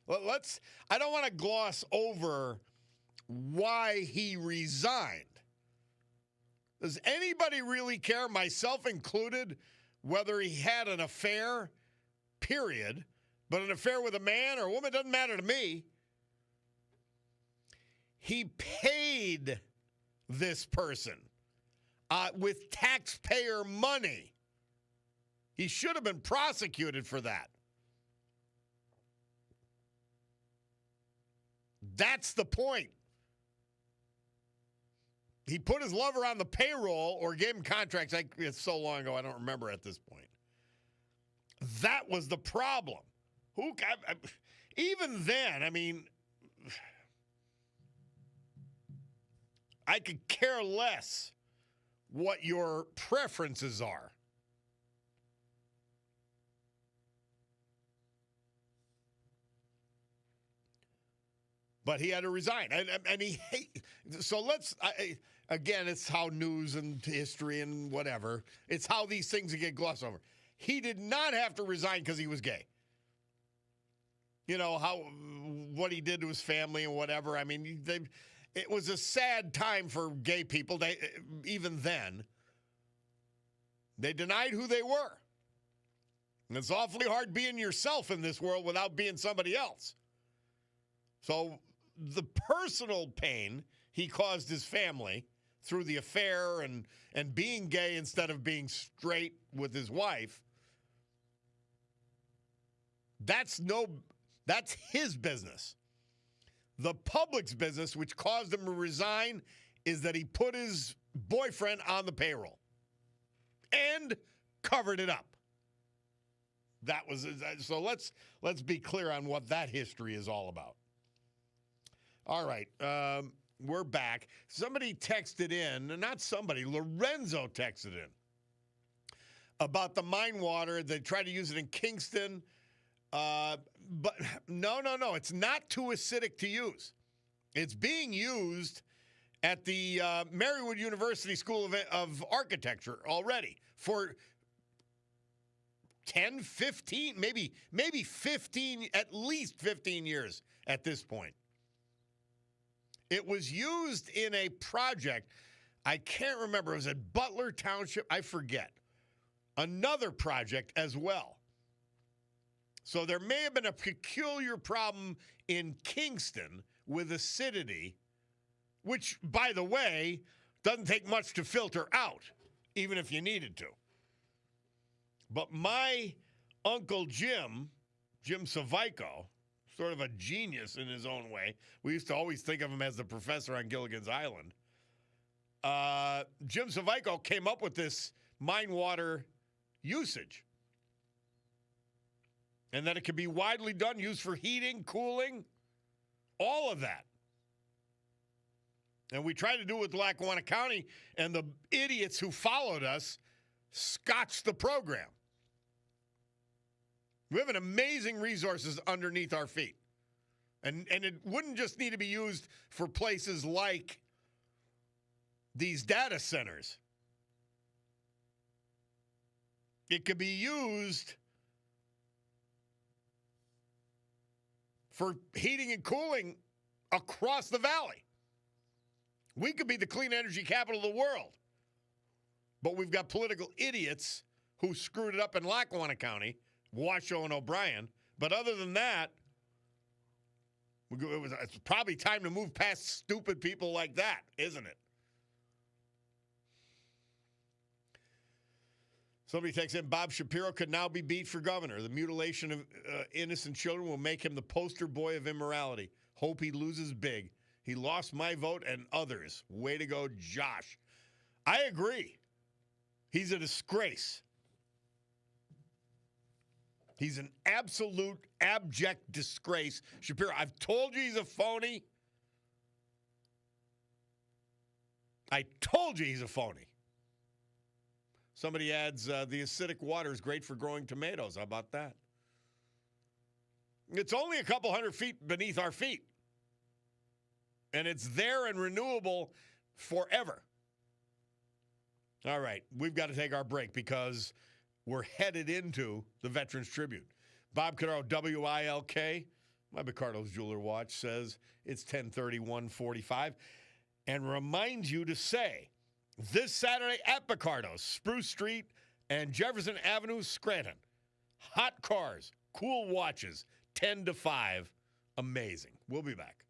S1: I don't want to gloss over why he resigned. Does anybody really care, myself included, whether he had an affair, period, but an affair with a man or a woman doesn't matter to me. He paid this person with taxpayer money. He should have been prosecuted for that. That's the point. He put his lover on the payroll or gave him contracts. It's so long ago, I don't remember at this point. That was the problem. Even then, I mean, I could care less what your preferences are. But he had to resign. And he so again, it's how news and history and whatever, it's how these things get glossed over. He did not have to resign because he was gay. You know, what he did to his family and whatever. I mean, it was a sad time for gay people. Even then, they denied who they were. And it's awfully hard being yourself in this world without being somebody else. So the personal pain he caused his family through the affair and being gay instead of being straight with his wife, that's his business. The public's business, which caused him to resign, is that he put his boyfriend on the payroll and covered it up. That was so. Let's be clear on what that history is all about. All right, we're back. Somebody texted in, not somebody, Lorenzo texted in about the mine water. They tried to use it in Kingston. But no, it's not too acidic to use. It's being used at the Marywood University School of Architecture already for 10, 15, maybe 15, at least 15 years at this point. It was used in a project, I can't remember, it was at Butler Township, I forget. Another project as well. So there may have been a peculiar problem in Kingston with acidity, which, by the way, doesn't take much to filter out, even if you needed to. But my Uncle Jim Savico, sort of a genius in his own way. We used to always think of him as the professor on Gilligan's Island. Jim Savico came up with this mine water usage. And that it can be widely done, used for heating, cooling, all of that. And we tried to do it with Lackawanna County, and the idiots who followed us scotched the program. We have an amazing resources underneath our feet. And it wouldn't just need to be used for places like these data centers. It could be used for heating and cooling across the valley. We could be the clean energy capital of the world. But we've got political idiots who screwed it up in Lackawanna County, Washoe and O'Brien. But other than that, it's probably time to move past stupid people like that, isn't it? Somebody texts in, Bob Shapiro could now be beat for governor. The mutilation of innocent children will make him the poster boy of immorality. Hope he loses big. He lost my vote and others. Way to go, Josh. I agree. He's a disgrace. He's an absolute abject disgrace. Shapiro, I've told you he's a phony. I told you he's a phony. Somebody adds the acidic water is great for growing tomatoes. How about that? It's only a couple hundred feet beneath our feet. And it's there and renewable forever. All right, we've got to take our break because we're headed into the Veterans Tribute. Bob Cordaro, WILK. My Picardo's Jeweler Watch says it's 10:31:45. And reminds you to say, this Saturday at Picardo's, Spruce Street and Jefferson Avenue, Scranton. Hot cars, cool watches, 10 to 5. Amazing. We'll be back.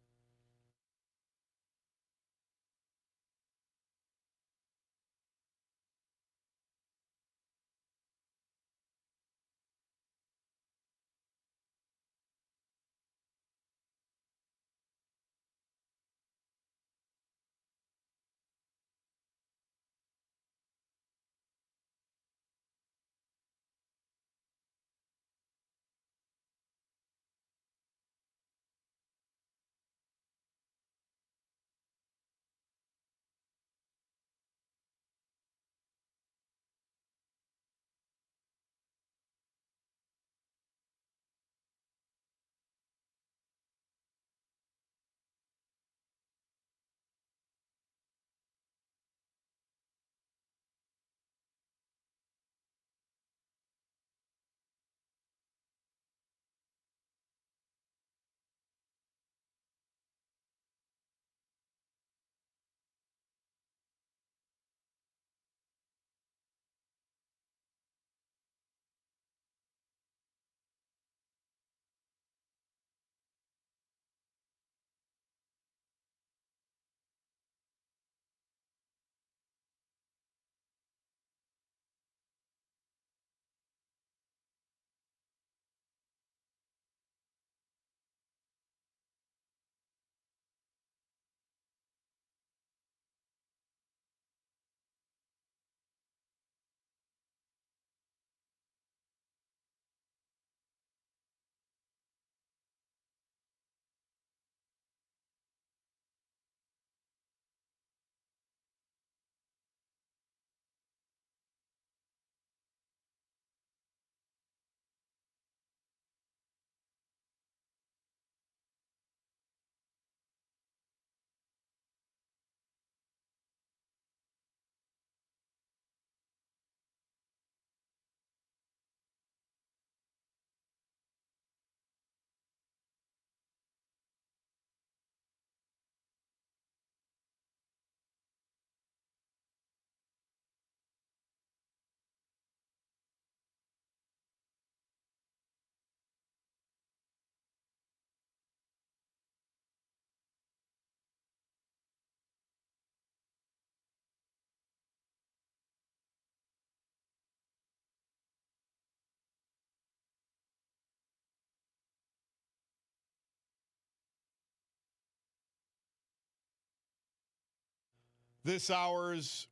S1: This hour's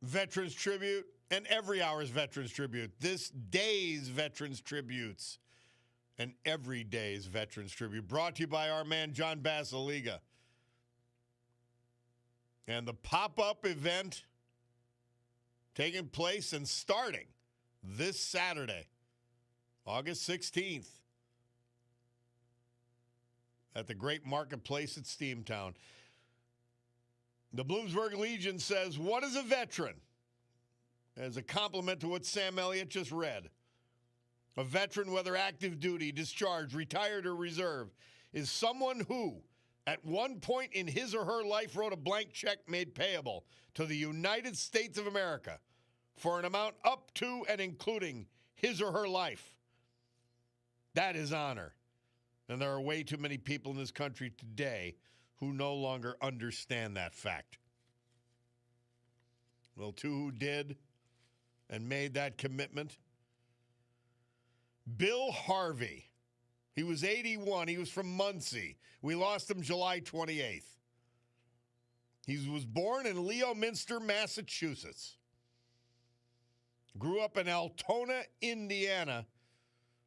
S1: Veterans Tribute and every hour's Veterans Tribute. This day's Veterans Tributes and every day's Veterans Tribute. Brought to you by our man, John Basiliga. And the pop-up event taking place and starting this Saturday, August 16th, at the Great Marketplace at Steamtown. The Bloomsburg Legion says, what is a veteran? As a compliment to what Sam Elliott just read. A veteran, whether active duty, discharged, retired, or reserve, is someone who, at one point in his or her life, wrote a blank check made payable to the United States of America for an amount up to and including his or her life. That is honor. And there are way too many people in this country today who no longer understand that fact. Well, two who did and made that commitment. Bill Harvey. He was 81. He was from Muncie. We lost him July 28th. He was born in Leominster, Massachusetts. Grew up in Altona, Indiana,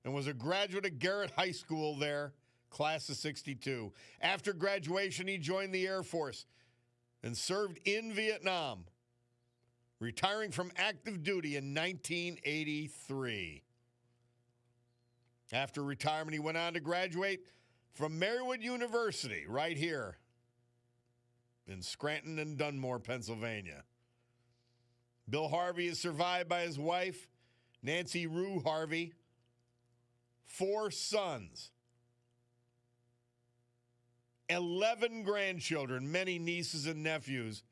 S1: and was a graduate of Garrett High School there, class of 62. After graduation, he joined the Air Force and served in Vietnam. retiring from active duty in 1983. After retirement, he went on to graduate from Marywood University right here in Scranton and Dunmore, Pennsylvania. Bill Harvey is survived by his wife, Nancy Rue Harvey, 4 sons, 11 grandchildren, many nieces and nephews.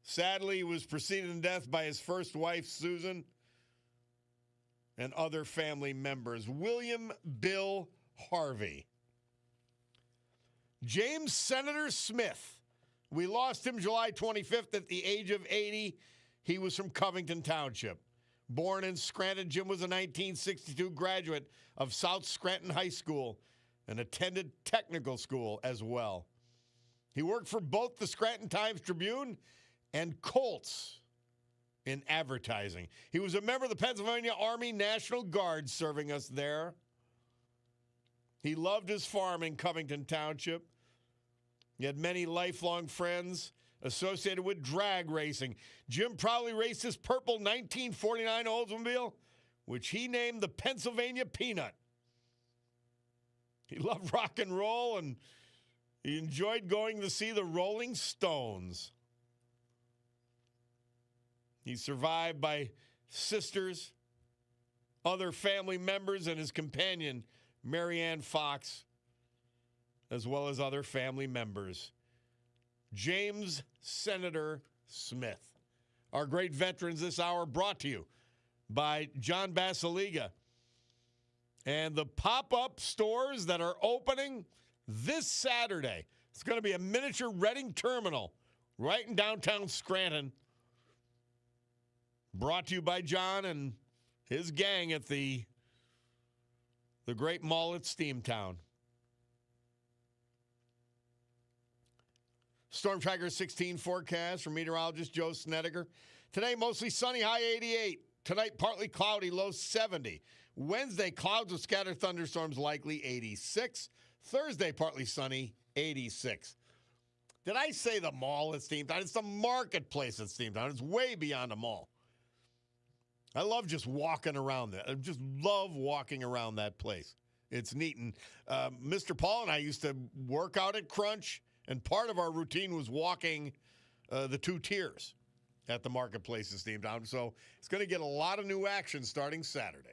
S1: Sadly, he was preceded in death by his first wife, Susan, and other family members. William Bill Harvey. James Senator Smith. We lost him July 25th at the age of 80. He was from Covington Township. Born in Scranton, Jim was a 1962 graduate of South Scranton High School and attended technical school as well. He worked for both the Scranton Times-Tribune and Colts in advertising. He was a member of the Pennsylvania Army National Guard serving us there. He loved his farm in Covington Township. He had many lifelong friends associated with drag racing. Jim proudly raced his purple 1949 Oldsmobile, which he named the Pennsylvania Peanut. He loved rock and roll, and he enjoyed going to see the Rolling Stones. He's survived by sisters, other family members, and his companion, Mary Ann Fox, as well as other family members. James Senator Smith. Our great veterans this hour brought to you by John Basiliga. And the pop-up stores that are opening this Saturday. It's going to be a miniature Reading terminal right in downtown Scranton. Brought to you by John and his gang at the great mall at Steamtown. Storm Tracker 16 forecast from meteorologist Joe Snedeker. Today, mostly sunny, high 88. Tonight, partly cloudy, low 70. Wednesday, clouds with scattered thunderstorms, likely 86. Thursday, partly sunny, 86. Did I say the mall at Steamtown? It's the marketplace at Steamtown. It's way beyond a mall. I love just walking around that. I just love walking around that place. It's neat. And Mr. Paul and I used to work out at Crunch, and part of our routine was walking the 2 tiers at the marketplace at Steamtown. So it's going to get a lot of new action starting Saturday.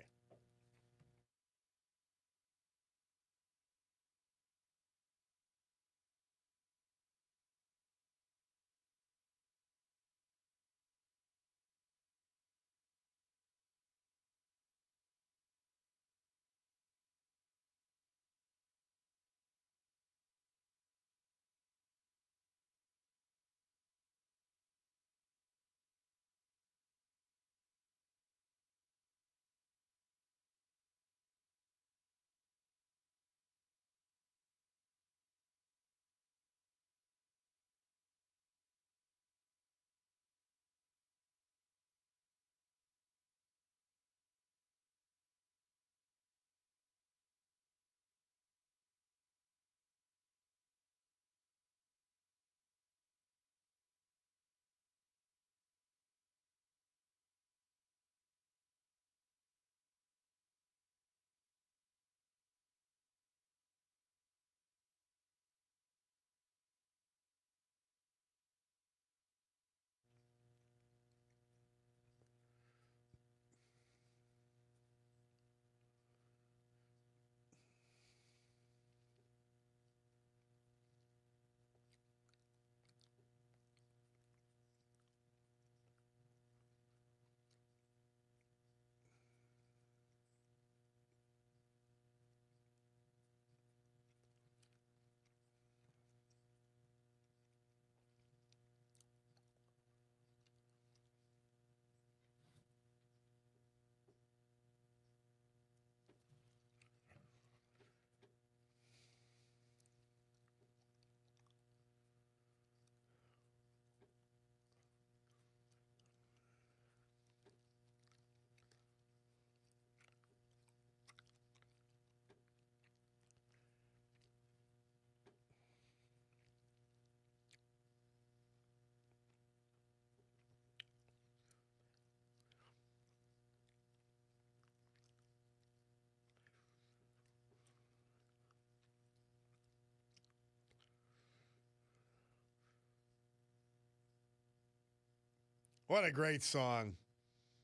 S1: What a great song.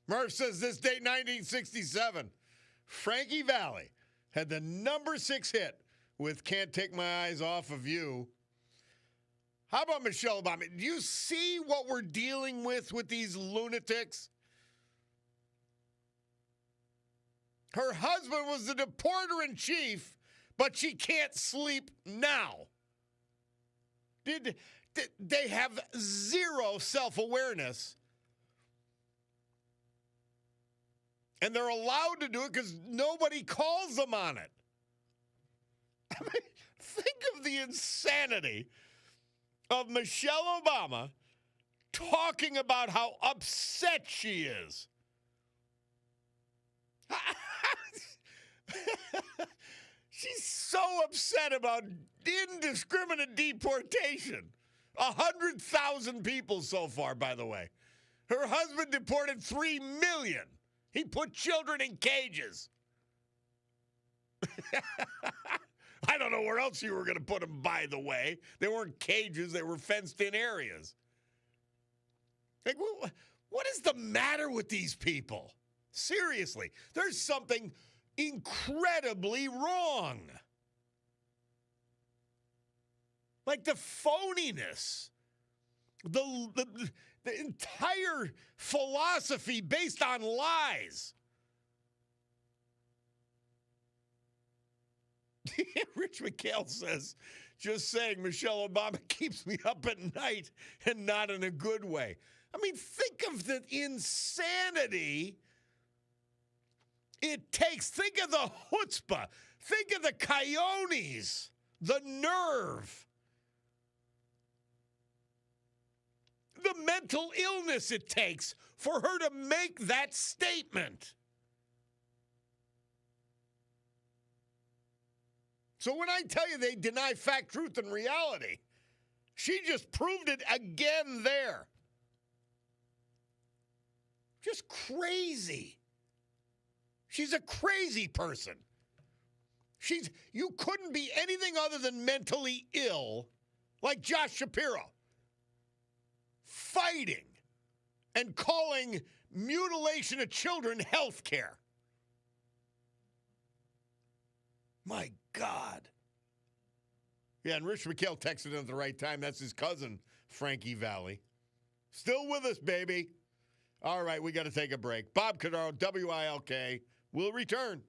S1: Murph says this date, 1967. Frankie Valli had the number 6 hit with Can't Take My Eyes Off of You. How about Michelle Obama? Do you see what we're dealing with these lunatics? Her husband was the deporter-in-chief, but she can't sleep now. They have zero self-awareness. And they're allowed to do it because nobody calls them on it. I mean, think of the insanity of Michelle Obama talking about how upset she is. She's so upset about indiscriminate deportation. 100,000 people so far, by the way. Her husband deported 3 million. He put children in cages. I don't know where else you were going to put them, by the way. They weren't cages. They were fenced-in areas. Like, what is the matter with these people? Seriously, there's something incredibly wrong. Like the phoniness, the entire philosophy based on lies. Rich McHale says, just saying Michelle Obama keeps me up at night and not in a good way. I mean, think of the insanity it takes. Think of the chutzpah. Think of the coyotes, the nerve, the mental illness it takes for her to make that statement. So when I tell you they deny fact, truth, and reality, she just proved it again there. Just crazy. She's a crazy person. You couldn't be anything other than mentally ill, like Josh Shapiro, fighting and calling mutilation of children health care. My God. Yeah, and Rich McHale texted in at the right time. That's his cousin, Frankie Valli. Still with us, baby. All right, we got to take a break. Bob Cordaro, WILK, will return.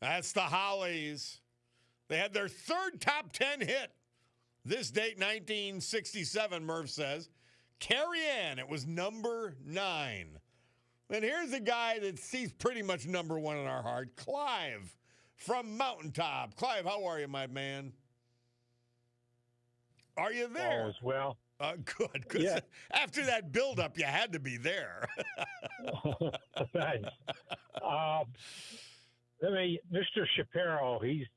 S1: That's the Hollies. They had their third top 10 hit. This date, 1967, Murph says. Carrie Ann, it was number 9. And here's a guy that sees pretty much number 1 in our heart, Clive from Mountaintop. Clive, how are you, my man? Are you there?
S2: All is well.
S1: Good. Yeah. After that buildup, you had to be there.
S2: Thanks. Mr. Shapiro, he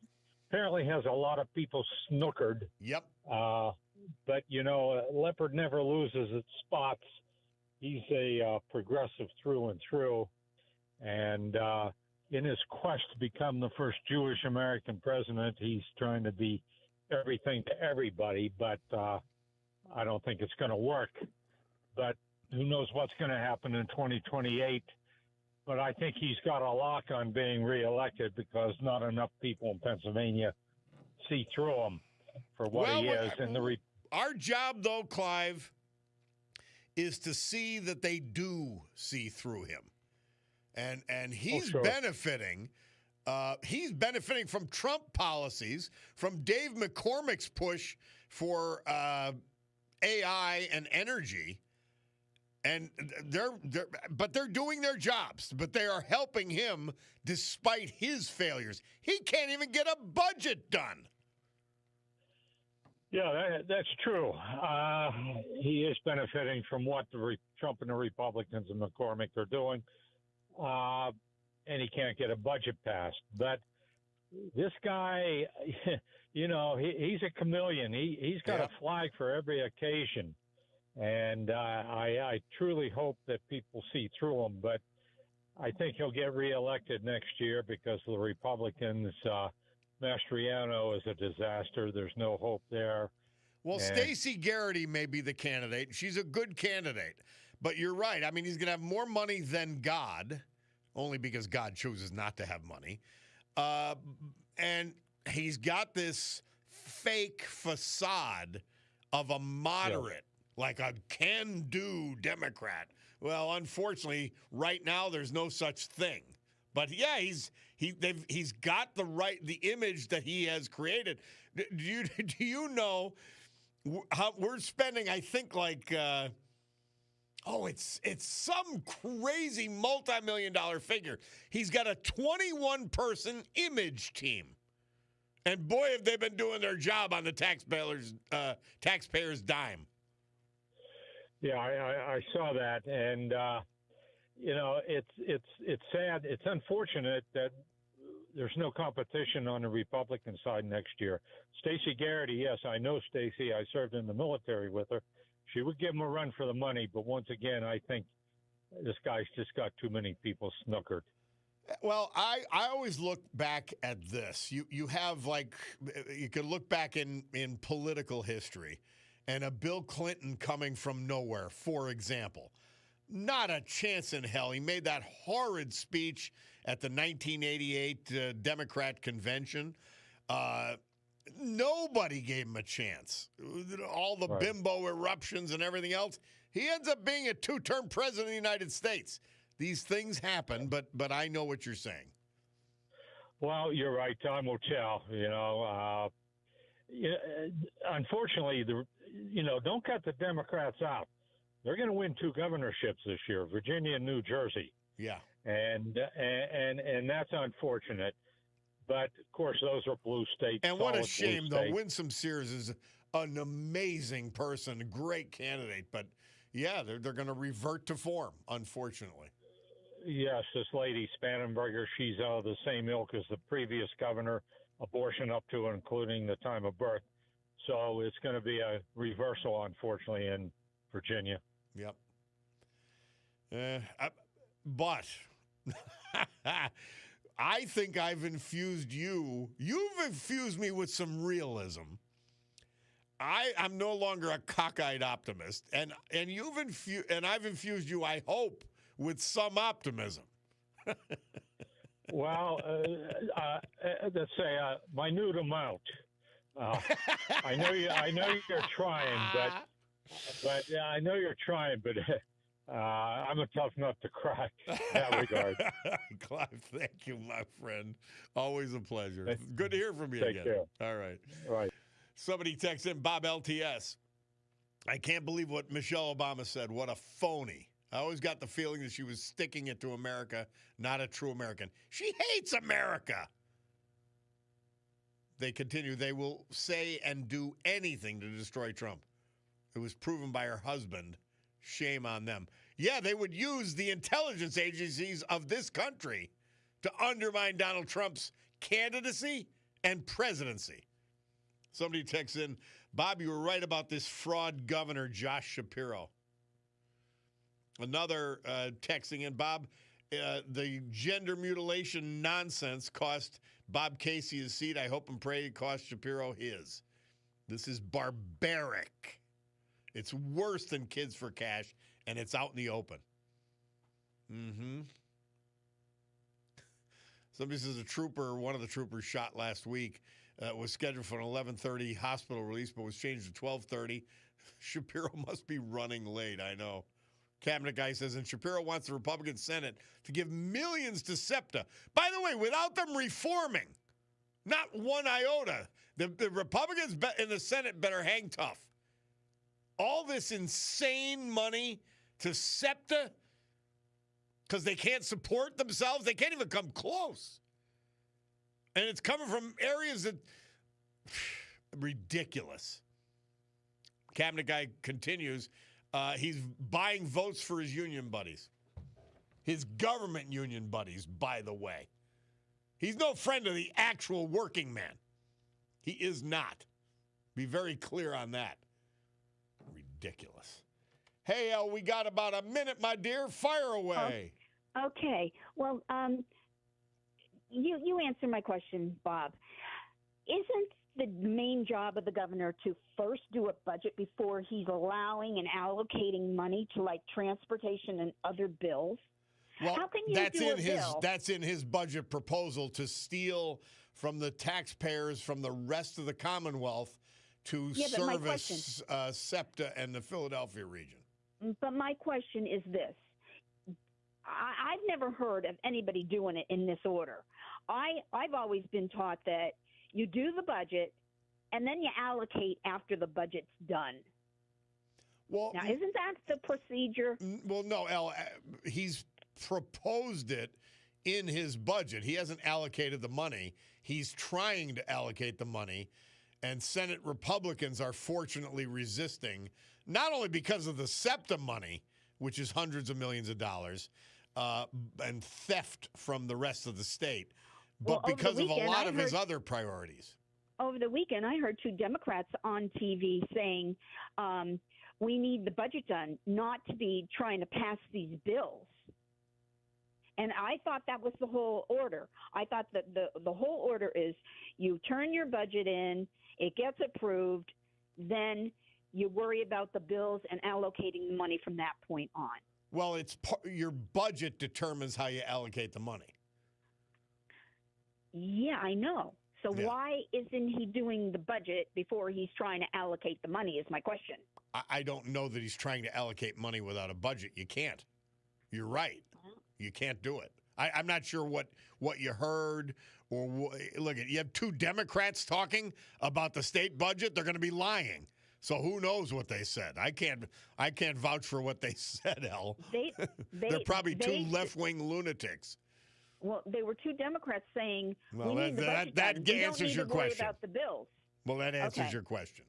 S2: apparently has a lot of people snookered.
S1: Yep.
S2: But, a leopard never loses its spots. He's a progressive through and through. And in his quest to become the first Jewish American president, he's trying to be everything to everybody. But I don't think it's going to work. But who knows what's going to happen in 2028. But I think he's got a lock on being reelected because not enough people in Pennsylvania see through him for what he is.
S1: Our job, though, Clive, is to see that they do see through him. And he's benefiting. He's benefiting from Trump policies, from Dave McCormick's push for AI and energy. And they're doing their jobs, but they are helping him despite his failures. He can't even get a budget done.
S2: Yeah, that's true. He is benefiting from what Trump and the Republicans and McCormick are doing, and he can't get a budget passed. But this guy, he's a chameleon. He's got a flag for every occasion. And I truly hope that people see through him. But I think he'll get reelected next year because the Republicans, Mastriano is a disaster. There's no hope there.
S1: Well, Stacey Garrity may be the candidate. She's a good candidate. But you're right. I mean, he's going to have more money than God, only because God chooses not to have money. And he's got this fake facade of a moderate. Like a can-do Democrat. Well, unfortunately, right now there's no such thing. But yeah, he's got the image that he has created. Do you know how we're spending? I think it's some crazy multi-million-dollar figure. He's got a 21-person image team, and boy, have they been doing their job on the taxpayers' dime.
S2: Yeah, I saw that, and it's sad. It's unfortunate that there's no competition on the Republican side next year. Stacey Garrity, yes, I know Stacey. I served in the military with her. She would give him a run for the money, but once again, I think this guy's just got too many people snookered.
S1: Well, I always look back at this. You have you could look back in political history. And a Bill Clinton coming from nowhere, for example. Not a chance in hell. He made that horrid speech at the 1988 Democrat convention. Nobody gave him a chance. All the bimbo eruptions and everything else. He ends up being a 2-term president of the United States. These things happen, but I know what you're saying.
S2: Well, you're right. Time will tell. Unfortunately, don't cut the Democrats out. They're going to win 2 governorships this year, Virginia and New Jersey.
S1: Yeah,
S2: and that's unfortunate. But of course, those are blue states.
S1: And what a shame, though. Winsome Sears is an amazing person, a great candidate. But yeah, they're going to revert to form, unfortunately.
S2: Yes, this lady Spangenberger, she's of the same ilk as the previous governor. Abortion up to and including the time of birth. So it's going to be a reversal, unfortunately, in Virginia.
S1: Yep. But I think I've infused you've infused me with some realism. I'm no longer a cockeyed optimist, and I've infused you, I hope, with some optimism.
S2: Well, let's say minute amount. I know you're trying, but I know you're trying. But I'm a tough nut to crack in that regard.
S1: Clive, thank you, my friend. Always a pleasure.
S2: Thank-
S1: Good to hear from you
S2: Take
S1: again.
S2: care.
S1: All right.
S2: All right.
S1: Somebody texts in, Bob LTS. I can't believe what Michelle Obama said. What a phony. I always got the feeling that she was sticking it to America, not a true American. She hates America. They continue. They will say and do anything to destroy Trump. It was proven by her husband. Shame on them. Yeah, they would use the intelligence agencies of this country to undermine Donald Trump's candidacy and presidency. Somebody texts in, Bob, you were right about this fraud governor, Josh Shapiro. Another texting in, Bob, the gender mutilation nonsense cost Bob Casey his seat. I hope and pray it cost Shapiro his. This is barbaric. It's worse than Kids for Cash, and it's out in the open. Somebody says one of the troopers shot last week, was scheduled for an 11:30 hospital release, but was changed to 12:30. Shapiro must be running late, I know. Cabinet guy says, and Shapiro wants the Republican Senate to give millions to SEPTA. By the way, without them reforming, not one iota. The Republicans in the Senate better hang tough. All this insane money to SEPTA because they can't support themselves. They can't even come close. And it's coming from areas that ridiculous. Cabinet guy continues. He's buying votes for his union buddies. His government union buddies, by the way. He's no friend of the actual working man. He is not. Be very clear on that. Ridiculous. Hey, we got about a minute, my dear. Fire away.
S3: Okay. Well, you answer my question, Bob. Isn't the main job of the governor to first do a budget before he's allowing and allocating money to like transportation and other bills?
S1: Well,
S3: how can you
S1: that's
S3: do
S1: in
S3: a
S1: his
S3: bill?
S1: That's in his budget proposal to steal from the taxpayers from the rest of the Commonwealth to service SEPTA and the Philadelphia region.
S3: But my question is this. I've never heard of anybody doing it in this order. I've always been taught that you do the budget and then you allocate after the budget's done.
S1: Well,
S3: now, isn't that the procedure?
S1: Well, no, Al, he's proposed it in his budget. He hasn't allocated the money. He's trying to allocate the money, and Senate Republicans are fortunately resisting, not only because of the SEPTA money, which is hundreds of millions of dollars, and theft from the rest of the state, but because of a lot of his other priorities.
S3: Over the weekend, I heard two Democrats on TV saying we need the budget done, not to be trying to pass these bills. And I thought that was the whole order. I thought that the whole order is you turn your budget in, it gets approved, then you worry about the bills and allocating money from that point on.
S1: Well, your budget determines how you allocate the money.
S3: Yeah, I know. So why isn't he doing the budget before he's trying to allocate the money is my question.
S1: I don't know that he's trying to allocate money without a budget. You can't. You're right. You can't do it. I'm not sure what you heard or look at. You have two Democrats talking about the state budget. They're going to be lying. So who knows what they said? I can't vouch for what they said, El. They're probably two left-wing lunatics.
S3: Well, they were two Democrats saying
S1: well,
S3: we need the budget done. We don't need to worry about the bills.
S1: Well, that answers your question.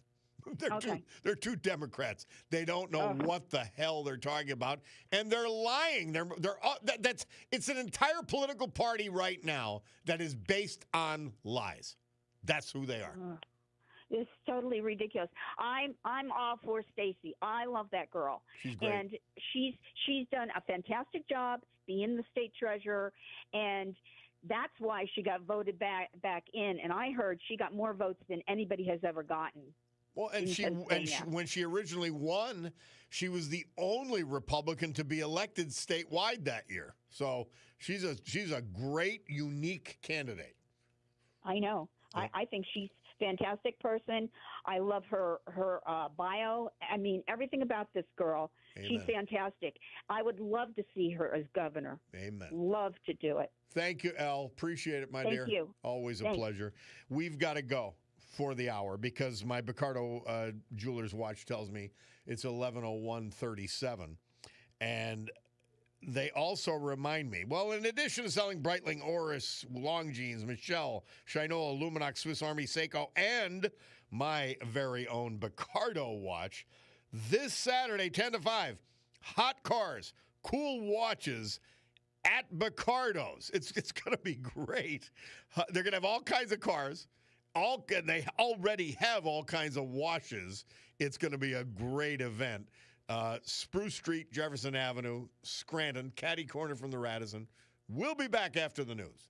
S1: They're two Democrats. They don't know what the hell they're talking about, and they're lying. It's an entire political party right now that is based on lies. That's who they are.
S3: It's totally ridiculous. I'm all for Stacey. I love that girl.
S1: She's great.
S3: And she's done a fantastic job being the state treasurer, and that's why she got voted back in. And I heard she got more votes than anybody has ever gotten.
S1: Well, and when she originally won, she was the only Republican to be elected statewide that year. So she's a great, unique candidate.
S3: I know. I think she's fantastic person. I love her bio. I mean, everything about this girl.
S1: Amen.
S3: She's fantastic. I would love to see her as governor.
S1: Amen.
S3: Love to do it.
S1: Thank you, Elle. Appreciate it, my dear.
S3: Thank you.
S1: Always a
S3: Thanks.
S1: pleasure. We've got to go for the hour because my Picardo jeweler's watch tells me it's 11:01:37. And they also remind me, well, in addition to selling Breitling, Oris, Longines, Michelle, Shinola, Luminox, Swiss Army, Seiko, and my very own Picardo watch, this Saturday, 10 to 5, hot cars, cool watches at Picardo's. It's going to be great. They're going to have all kinds of cars. They already have all kinds of washes. It's going to be a great event. Spruce Street, Jefferson Avenue, Scranton, catty corner from the Radisson. We'll be back after the news.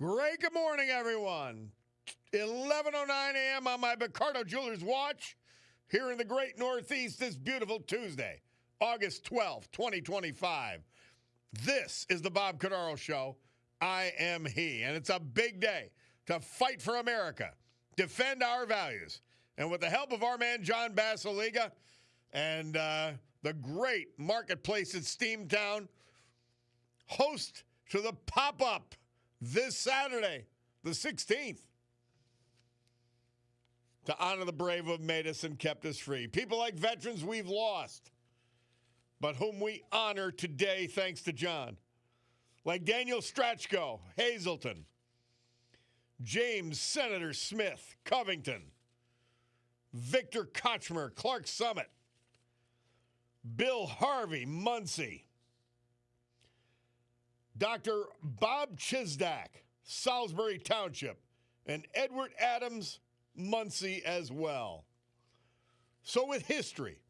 S1: Great good morning, everyone. 11:09 a.m. on my Cordaro Jewelers watch here in the great Northeast this beautiful Tuesday, August 12th, 2025. This is the Bob Cordaro Show. I am he, and it's a big day to fight for America, defend our values, and with the help of our man John Basiliga and the great marketplace at Steamtown, host to the pop-up this Saturday, the 16th, to honor the brave who have made us and kept us free. People like veterans we've lost, but whom we honor today thanks to John. Like Daniel Strachko, Hazleton, James Senator Smith, Covington, Victor Kochmer, Clark Summit, Bill Harvey, Muncie, Dr. Bob Chisdak, Salisbury Township, and Edward Adams, Muncie as well. So with history,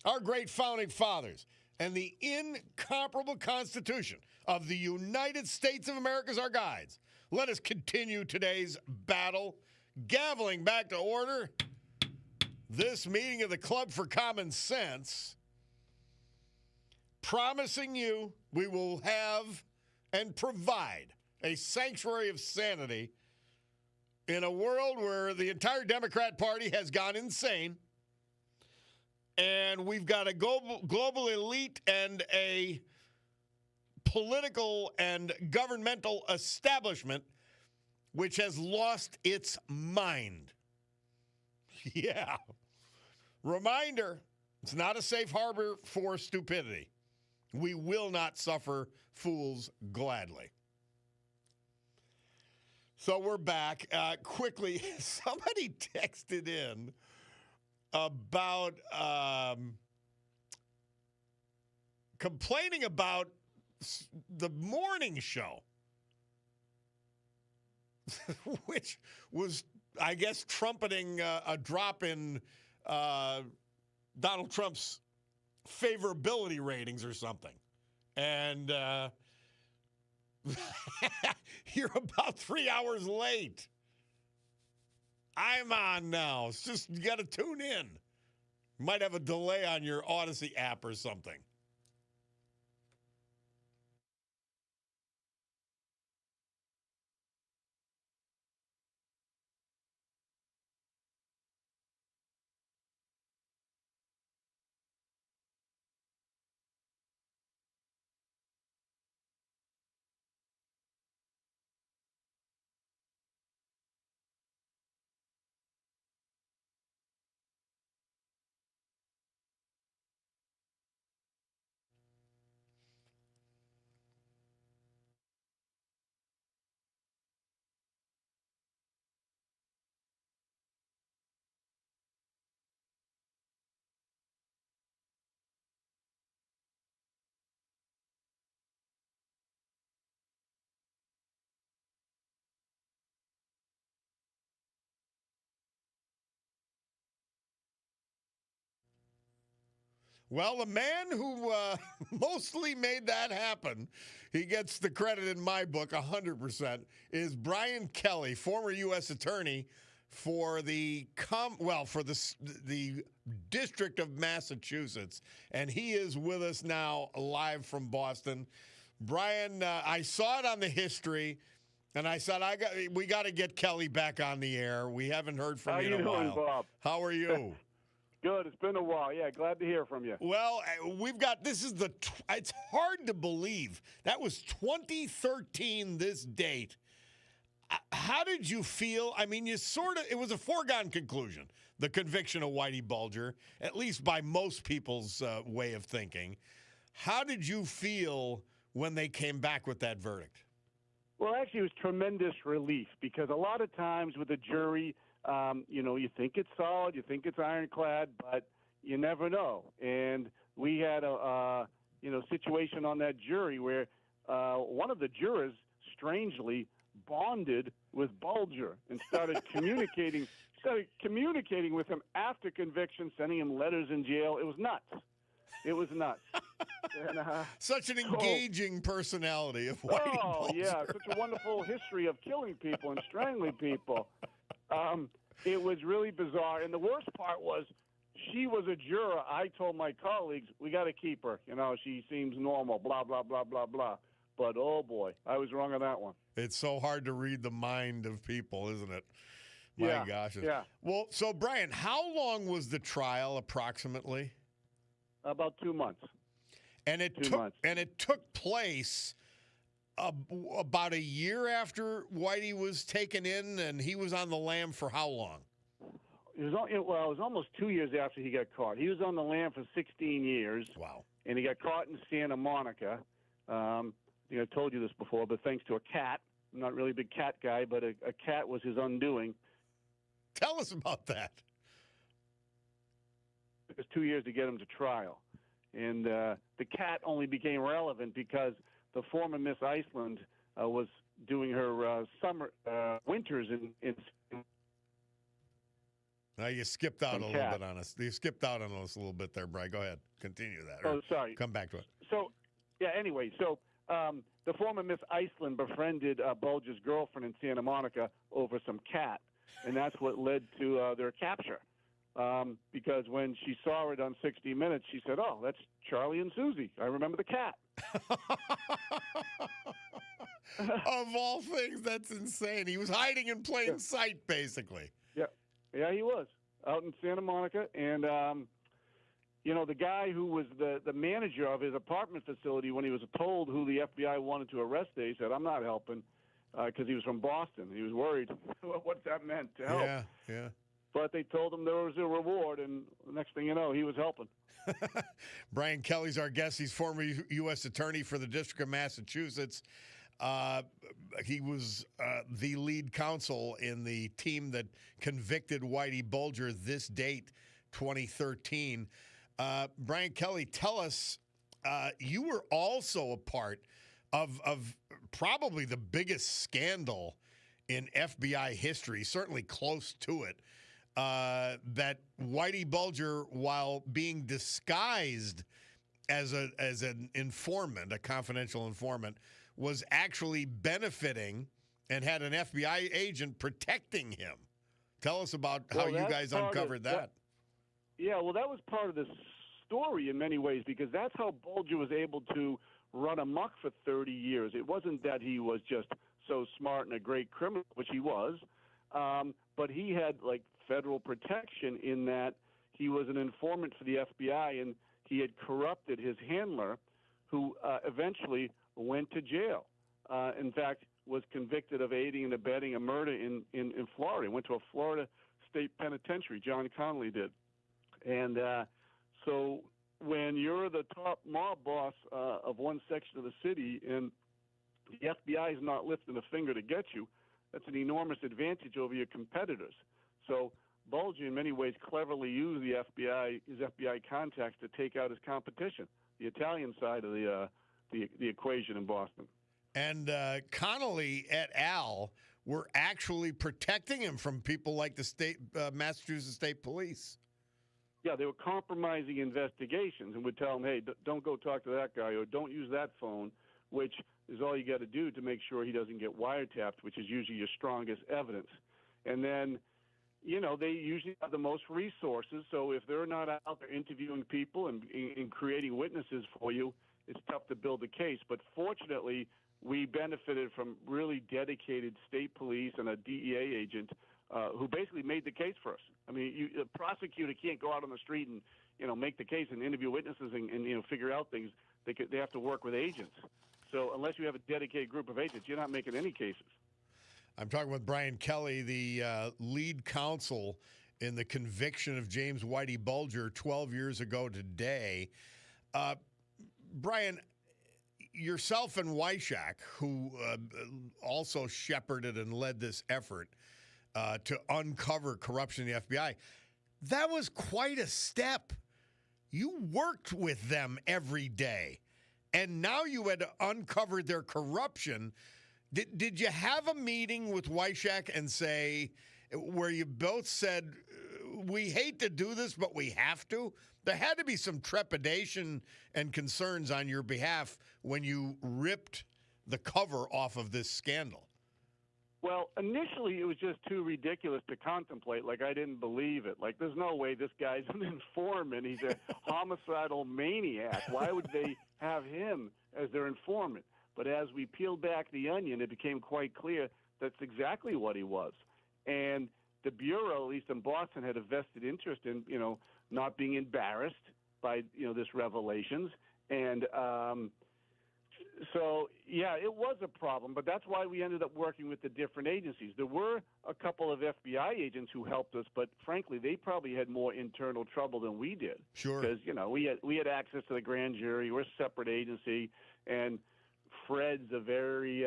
S1: our great founding fathers, and the incomparable Constitution of the United States of America as our guides, let us continue today's battle, gaveling back to order this meeting of the Club for Common Sense, promising you we will have and provide a sanctuary of sanity in a world where the entire Democrat Party has gone insane, and we've got a global elite and a political and governmental establishment which has lost its mind. Yeah. Reminder, it's not a safe harbor for stupidity. We will not suffer fools gladly. So we're back. Quickly, somebody texted in about complaining about the morning show, which was, I guess, trumpeting a drop in Donald Trump's favorability ratings or something. And you're about 3 hours late. I'm on now. It's just, you got to tune in. You might have a delay on your Odyssey app or something. Well, the man who mostly made that happen, he gets the credit in my book 100%, is Brian Kelly, former U.S. attorney for the District of Massachusetts, and he is with us now live from Boston. Brian, I saw it on the history, and I said we got to get Kelly back on the air. We haven't heard from you in a while.
S4: How you doing, Bob?
S1: How are you?
S4: Good. It's been a while. Yeah, glad to hear from you.
S1: Well, it's hard to believe. That was 2013, this date. How did you feel? I mean, it was a foregone conclusion, the conviction of Whitey Bulger, at least by most people's way of thinking. How did you feel when they came back with that verdict?
S4: Well, actually, it was tremendous relief because a lot of times with a jury, you think it's solid, you think it's ironclad, but you never know. And we had a situation on that jury where one of the jurors strangely bonded with Bulger and started communicating with him after conviction, sending him letters in jail. It was nuts. It was nuts. And,
S1: Such an engaging personality of Whitey Bulger.
S4: Yeah, such a wonderful history of killing people and strangling people. It was really bizarre. And the worst part was she was a juror. I told my colleagues, we got to keep her. She seems normal, blah, blah, blah, blah, blah. But, oh, boy, I was wrong on that one.
S1: It's so hard to read the mind of people, isn't it? My gosh.
S4: Yeah.
S1: Well, so, Brian, how long was the trial approximately?
S4: About 2 months.
S1: And it took place about a year after Whitey was taken in, and he was on the lam for how long?
S4: It was almost 2 years after he got caught. He was on the lam for 16 years.
S1: Wow.
S4: And he got caught in Santa Monica. I told you this before, but thanks to a cat. I'm not really a big cat guy, but a cat was his undoing.
S1: Tell us about that.
S4: It was 2 years to get him to trial. And the cat only became relevant because the former Miss Iceland was doing her winters in
S1: Now you skipped out a little bit on us. You skipped out on us a little bit there, Brian. Go ahead. Continue that.
S4: Oh, sorry.
S1: Come back to it.
S4: So, anyway, the former Miss Iceland befriended Bulger's girlfriend in Santa Monica over some cat, and that's what led to their capture. Because when she saw it on 60 Minutes, she said, "Oh, that's Charlie and Susie. I remember the cat."
S1: Of all things, that's insane. He was hiding in plain sight, basically.
S4: Yeah, he was out in Santa Monica, and the guy who was the manager of his apartment facility, when he was told who the FBI wanted to arrest, he said, "I'm not helping," because he was from Boston. He was worried what that meant to help.
S1: Yeah.
S4: But they told him there was a reward, and the next thing you know, he was helping.
S1: Brian Kelly's our guest. He's former U.S. Attorney for the District of Massachusetts. He was the lead counsel in the team that convicted Whitey Bulger this date, 2013. Brian Kelly, tell us, you were also a part of probably the biggest scandal in FBI history, certainly close to it, that Whitey Bulger, while being disguised as an informant, a confidential informant, was actually benefiting and had an FBI agent protecting him. Tell us about how you guys uncovered that.
S4: Yeah, well, that was part of the story in many ways, because that's how Bulger was able to run amok for 30 years. It wasn't that he was just so smart and a great criminal, which he was, but he had, federal protection in that he was an informant for the FBI, and he had corrupted his handler, who eventually went to jail. In fact, was convicted of aiding and abetting a murder in Florida. Went to a Florida state penitentiary. John Connolly did. And so when you're the top mob boss of one section of the city and the FBI is not lifting a finger to get you, that's an enormous advantage over your competitors. So Bulger, in many ways, cleverly used his FBI contacts to take out his competition, the Italian side of the equation in Boston.
S1: And Connolly et al. Were actually protecting him from people like the Massachusetts State Police.
S4: Yeah, they were compromising investigations and would tell him, hey, don't go talk to that guy, or don't use that phone, which is all you got to do to make sure he doesn't get wiretapped, which is usually your strongest evidence. And then, they usually have the most resources, so if they're not out there interviewing people and creating witnesses for you, it's tough to build a case. But fortunately, we benefited from really dedicated state police and a DEA agent who basically made the case for us. I mean, a prosecutor can't go out on the street and, make the case and interview witnesses and figure out things. They have to work with agents. So unless you have a dedicated group of agents, you're not making any cases.
S1: I'm talking with Brian Kelly, the lead counsel in the conviction of James Whitey Bulger 12 years ago today. Brian, yourself and Wyshak, who also shepherded and led this effort to uncover corruption in the FBI, that was quite a step. You worked with them every day, and now you had uncovered their corruption. Did you have a meeting with Wyshak and say, where you both said, we hate to do this, but we have to. There had to be some trepidation and concerns on your behalf when you ripped the cover off of this scandal.
S4: Well, initially it was just too ridiculous to contemplate. Like, I didn't believe it. Like, there's no way this guy's an informant. He's a homicidal maniac. Why would they have him as their informant? But as we peeled back the onion, it became quite clear that's exactly what he was. And the Bureau, at least in Boston, had a vested interest in, not being embarrassed by, this revelations. And so, yeah, it was a problem, but that's why we ended up working with the different agencies. There were a couple of FBI agents who helped us, but frankly, they probably had more internal trouble than we did.
S1: Sure.
S4: Because, we had access to the grand jury. We're a separate agency, and Fred's a very,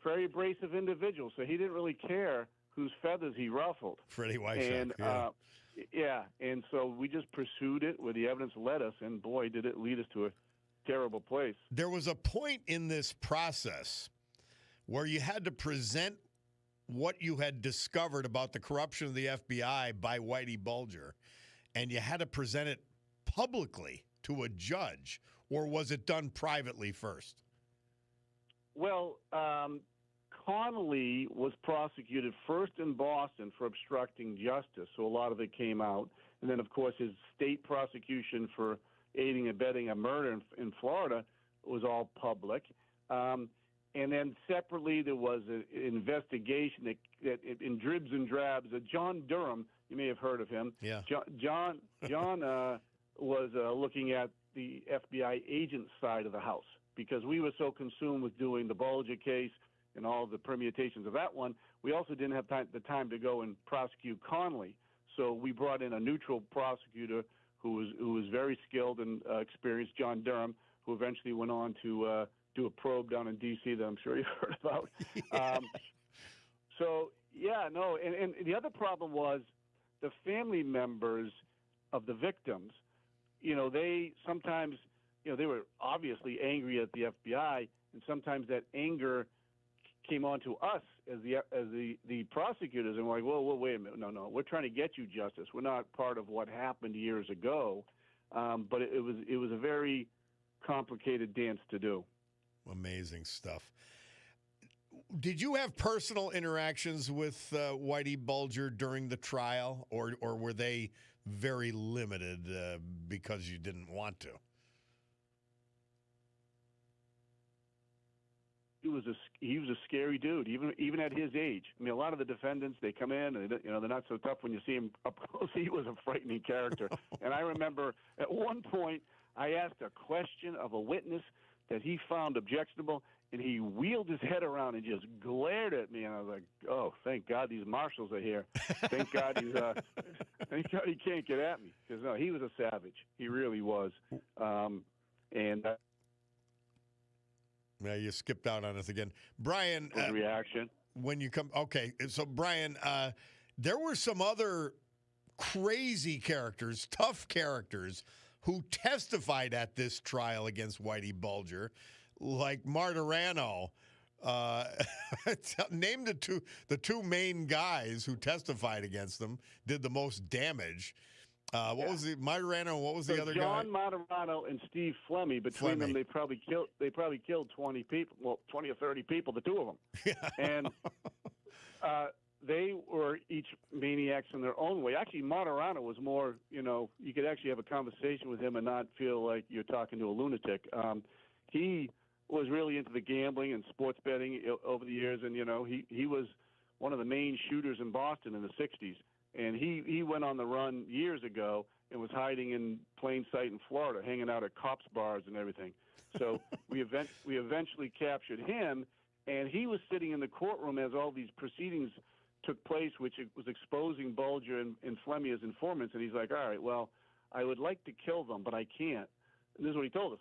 S4: very abrasive individual, so he didn't really care whose feathers he ruffled.
S1: Freddie Weissach,
S4: And, and so we just pursued it where the evidence led us, and boy, did it lead us to a terrible place.
S1: There was a point in this process where you had to present what you had discovered about the corruption of the FBI by Whitey Bulger, and you had to present it publicly to a judge, or was it done privately first?
S4: Well, Connolly was prosecuted first in Boston for obstructing justice, so a lot of it came out. And then, of course, his state prosecution for aiding and abetting a murder in Florida was all public. And then separately, there was an investigation that in dribs and drabs. John Durham, you may have heard of him.
S1: Yeah.
S4: John was looking at the FBI agent side of the house because we were so consumed with doing the Bulger case and all the permutations of that one. We also didn't have the time to go and prosecute Connolly. So we brought in a neutral prosecutor who was very skilled and experienced, John Durham, who eventually went on to do a probe down in D.C. that I'm sure you've heard about.
S1: Yeah.
S4: And the other problem was the family members of the victims. They sometimes, they were obviously angry at the FBI, and sometimes that anger came on to us as the prosecutors, and we're like, whoa, wait a minute, no, we're trying to get you justice. We're not part of what happened years ago, but it was a very complicated dance to do.
S1: Amazing stuff. Did you have personal interactions with Whitey Bulger during the trial, or were they very limited because you didn't want to?
S4: He was a scary dude, even at his age. I mean, a lot of the defendants, they come in and they're not so tough when you see him up close. He was a frightening character. And I remember at one point I asked a question of a witness that he found objectionable, and he wheeled his head around and just glared at me. And I was like, "Oh, thank God these marshals are here. Thank God thank God he can't get at me." Because no, he was a savage. He really was.
S1: Yeah, you skipped out on us again. Brian.
S4: Reaction.
S1: When you come. Okay, so Brian, there were some other crazy characters, tough characters, who testified at this trial against Whitey Bulger, like Martirano. Name the two main guys who testified against them, did the most damage. What was the Martirano? What was the other
S4: John
S1: guy?
S4: Martirano and Steve Flemmi. Between them, they probably killed 20 people. Well, 20 or 30 people, the two of them.
S1: Yeah.
S4: And they were each maniacs in their own way. Actually, Martirano was more. You could actually have a conversation with him and not feel like you're talking to a lunatic. He was really into the gambling and sports betting over the years, and he was one of the main shooters in Boston in the '60s. And he went on the run years ago and was hiding in plain sight in Florida, hanging out at cops' bars and everything. So we eventually captured him, and he was sitting in the courtroom as all these proceedings took place, which was exposing Bulger and Flemmi as informants. And he's like, "All right, well, I would like to kill them, but I can't." And this is what he told us.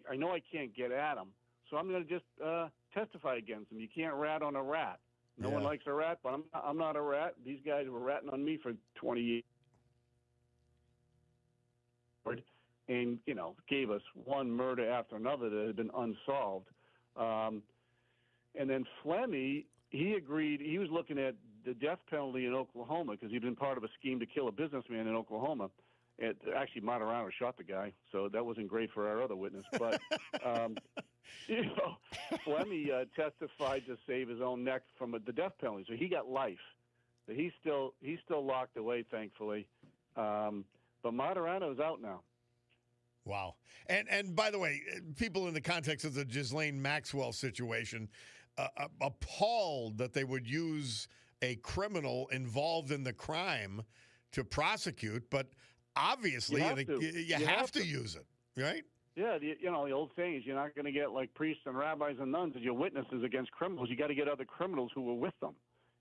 S4: I know I can't get at them, so I'm going to just testify against them. You can't rat on a rat. No one likes a rat, but I'm not a rat. These guys were ratting on me for 20 years. And, gave us one murder after another that had been unsolved. And then Flemmi, he agreed. He was looking at the death penalty in Oklahoma because he'd been part of a scheme to kill a businessman in Oklahoma. Actually, Martirano shot the guy, so that wasn't great for our other witness. But Flemmy testified to save his own neck from the death penalty, so he got life. But he's still locked away, thankfully. But Martirano's out now.
S1: Wow. And by the way, people in the context of the Ghislaine Maxwell situation, appalled that they would use a criminal involved in the crime to prosecute, but obviously you have to use it, right? Yeah,
S4: the old saying is you're not going to get like priests and rabbis and nuns as your witnesses against criminals. You got to get other criminals who were with them.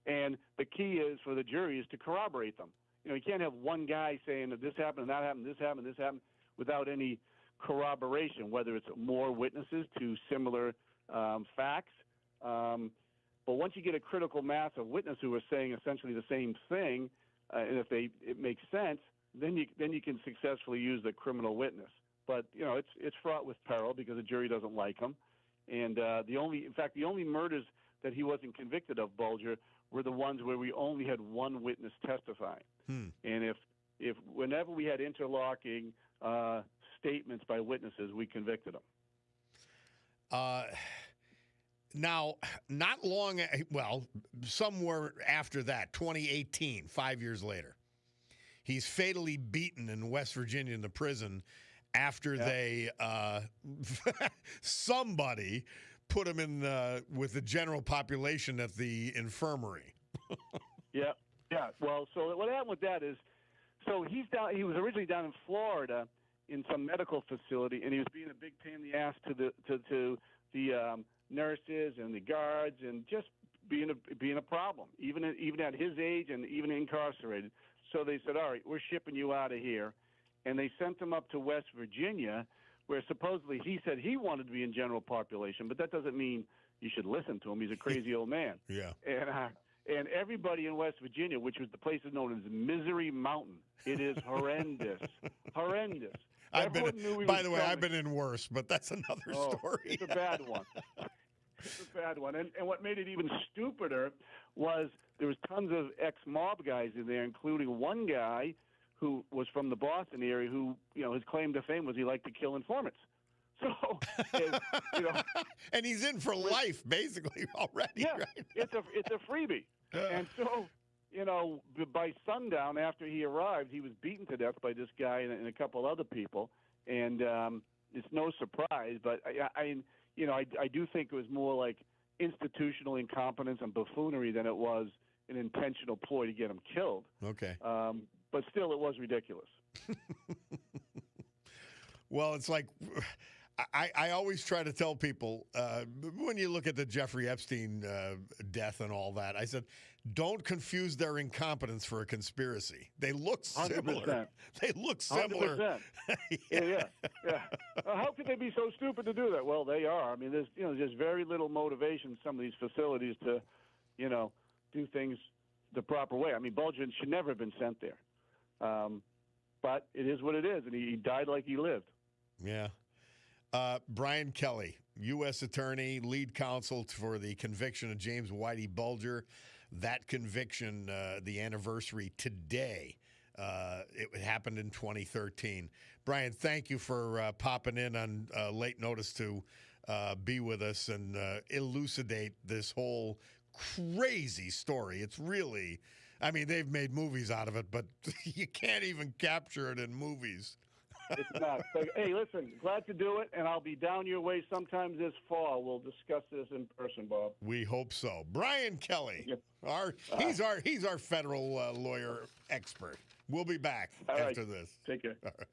S4: And the key is for the jury is to corroborate them. You can't have one guy saying that this happened and that happened, this happened, this happened, without any corroboration, whether it's more witnesses to similar facts. But once you get a critical mass of witnesses who are saying essentially the same thing, and if it makes sense, then you can successfully use the criminal witness. But it's fraught with peril because the jury doesn't like them. And the only murders that he wasn't convicted of, Bulger, were the ones where we only had one witness testifying. And if whenever we had interlocking statements by witnesses, we convicted them.
S1: Now, not long, somewhere after that, 2018, 5 years later, he's fatally beaten in West Virginia in the prison after they, somebody put him in with the general population at the infirmary.
S4: Yeah. Well, so what happened with that is, so he was originally down in Florida in some medical facility, and he was being a big pain in the ass to the nurses and the guards, and just being a problem, even at his age and even incarcerated. So they said, all right, we're shipping you out of here. And they sent him up to West Virginia, where supposedly he said he wanted to be in general population, but that doesn't mean you should listen to him. He's a crazy old man.
S1: Yeah.
S4: And everybody in West Virginia, which was the place is known as Misery Mountain, it is horrendous. Horrendous.
S1: I've been in worse, but that's another story.
S4: It's a bad one. It's a bad one. And what made it even stupider was there was tons of ex-mob guys in there, including one guy who was from the Boston area who, his claim to fame was he liked to kill informants. So,
S1: and he's in for life, basically, already.
S4: Yeah,
S1: right?
S4: it's a freebie. And so, by sundown after he arrived, he was beaten to death by this guy and a couple other people. And it's no surprise, but I do think it was more like institutional incompetence and buffoonery than it was an intentional ploy to get him killed.
S1: Okay.
S4: But still, it was ridiculous.
S1: Well, it's like I always try to tell people when you look at the Jeffrey Epstein death and all that, I said, don't confuse their incompetence for a conspiracy. They look similar.
S4: 100%.
S1: They look similar.
S4: 100%. Yeah. How could they be so stupid to do that? Well, they are. I mean, there's very little motivation in some of these facilities to, do things the proper way. I mean, Bulger should never have been sent there. But it is what it is, and he died like he lived.
S1: Yeah. Brian Kelly, U.S. Attorney, lead counsel for the conviction of James Whitey Bulger. That conviction, the anniversary today, it happened in 2013. Brian, thank you for popping in on late notice to be with us and elucidate this whole crazy story. It's really, they've made movies out of it, but you can't even capture it in movies.
S4: It's not. So, hey, listen, glad to do it, and I'll be down your way sometime this fall. We'll discuss this in person, Bob.
S1: We hope so. Brian Kelly, he's our federal lawyer expert. We'll be back after this.
S4: Take care.
S1: All right.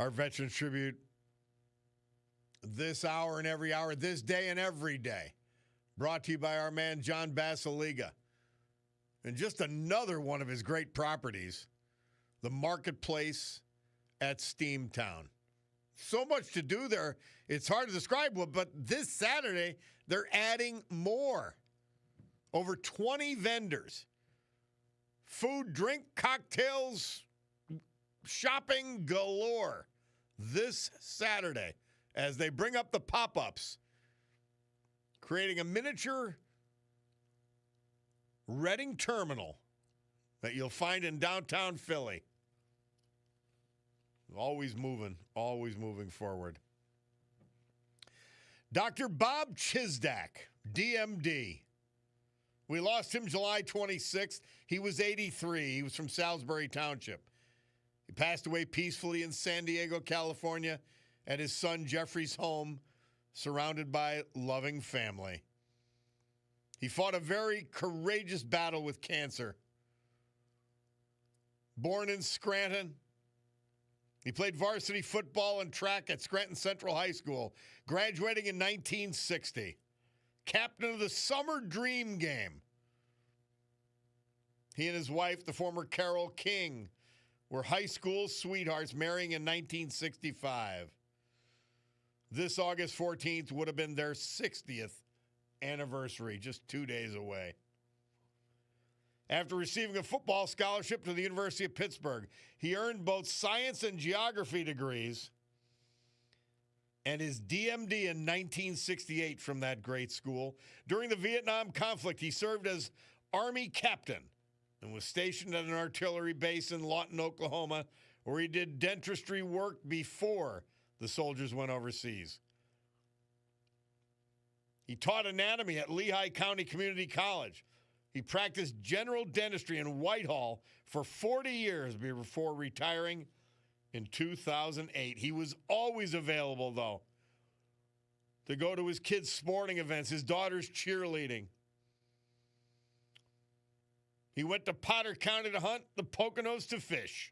S1: Our Veterans Tribute this hour and every hour, this day and every day. Brought to you by our man, John Basiliga. And just another one of his great properties, the Marketplace at Steamtown. So much to do there, it's hard to describe, but this Saturday, they're adding more. Over 20 vendors. Food, drink, cocktails, shopping galore this Saturday as they bring up the pop-ups, creating a miniature Reading terminal that you'll find in downtown Philly. Always moving forward. Dr. Bob Chizdak, DMD. We lost him July 26th. He was 83. He was from Salisbury Township. He passed away peacefully in San Diego, California, at his son Jeffrey's home, surrounded by loving family. He fought a very courageous battle with cancer. Born in Scranton, he played varsity football and track at Scranton Central High School, graduating in 1960. Captain of the Summer Dream Game. He and his wife, the former Carol King, were high school sweethearts, marrying in 1965. This August 14th would have been their 60th anniversary, just 2 days away. After receiving a football scholarship to the University of Pittsburgh, he earned both science and geography degrees and his DMD in 1968 from that great school. During the Vietnam conflict, he served as Army captain and was stationed at an artillery base in Lawton, Oklahoma, where he did dentistry work before the soldiers went overseas. He taught anatomy at Lehigh County Community College. He practiced general dentistry in Whitehall for 40 years before retiring in 2008. He was always available, though, to go to his kids' sporting events, his daughter's cheerleading. He went to Potter County to hunt, the Poconos to fish.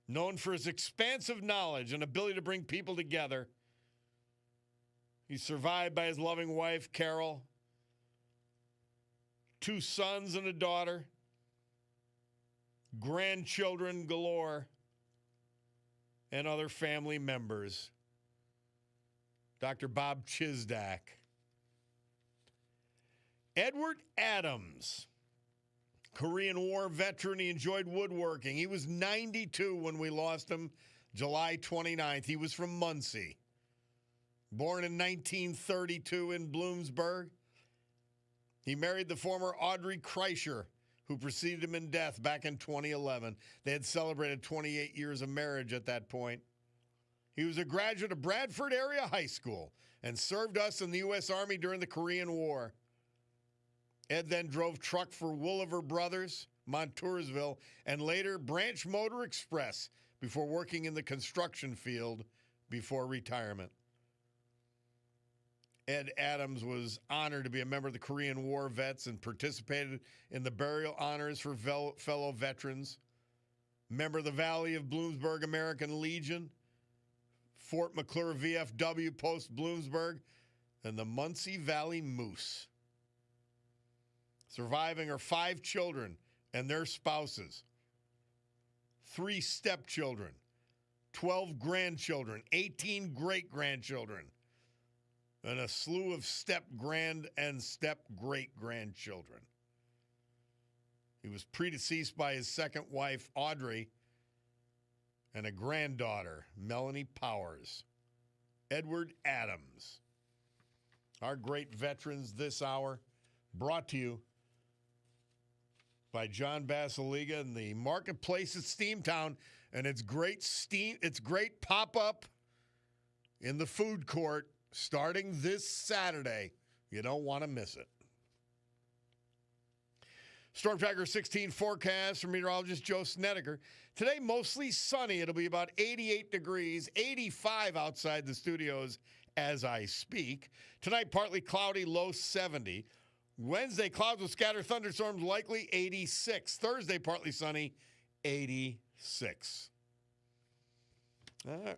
S1: Known for his expansive knowledge and ability to bring people together, he's survived by his loving wife, Carol, 2 sons and a daughter, grandchildren galore, and other family members. Dr. Bob Chizdak. Edward Adams, Korean War veteran. He enjoyed woodworking. He was 92 when we lost him, July 29th. He was from Muncie. Born in 1932 in Bloomsburg. He married the former Audrey Kreischer, who preceded him in death back in 2011. They had celebrated 28 years of marriage at that point. He was a graduate of Bradford Area High School and served us in the U.S. Army during the Korean War. Ed then drove truck for Wooliver Brothers, Montoursville, and later Branch Motor Express before working in the construction field before retirement. Ed Adams was honored to be a member of the Korean War vets and participated in the burial honors for fellow veterans. Member of the Valley of Bloomsburg American Legion, Fort McClure VFW Post Bloomsburg, and the Muncie Valley Moose. Surviving are 5 children and their spouses, 3 stepchildren, 12 grandchildren, 18 great-grandchildren, and a slew of step-grand and step-great-grandchildren. He was predeceased by his second wife, Audrey, and a granddaughter, Melanie Powers. Edward Adams. Our great veterans this hour, brought to you by John Basiliga and the Marketplace at Steamtown, and it's great pop-up in the food court starting this Saturday. You don't want to miss it. Storm Tracker 16 forecast from meteorologist Joe Snedeker. Today, mostly sunny. It'll be about 88 degrees, 85 outside the studios as I speak. Tonight, partly cloudy, low 70. Wednesday, clouds with scattered thunderstorms, likely 86. Thursday, partly sunny, 86. All right.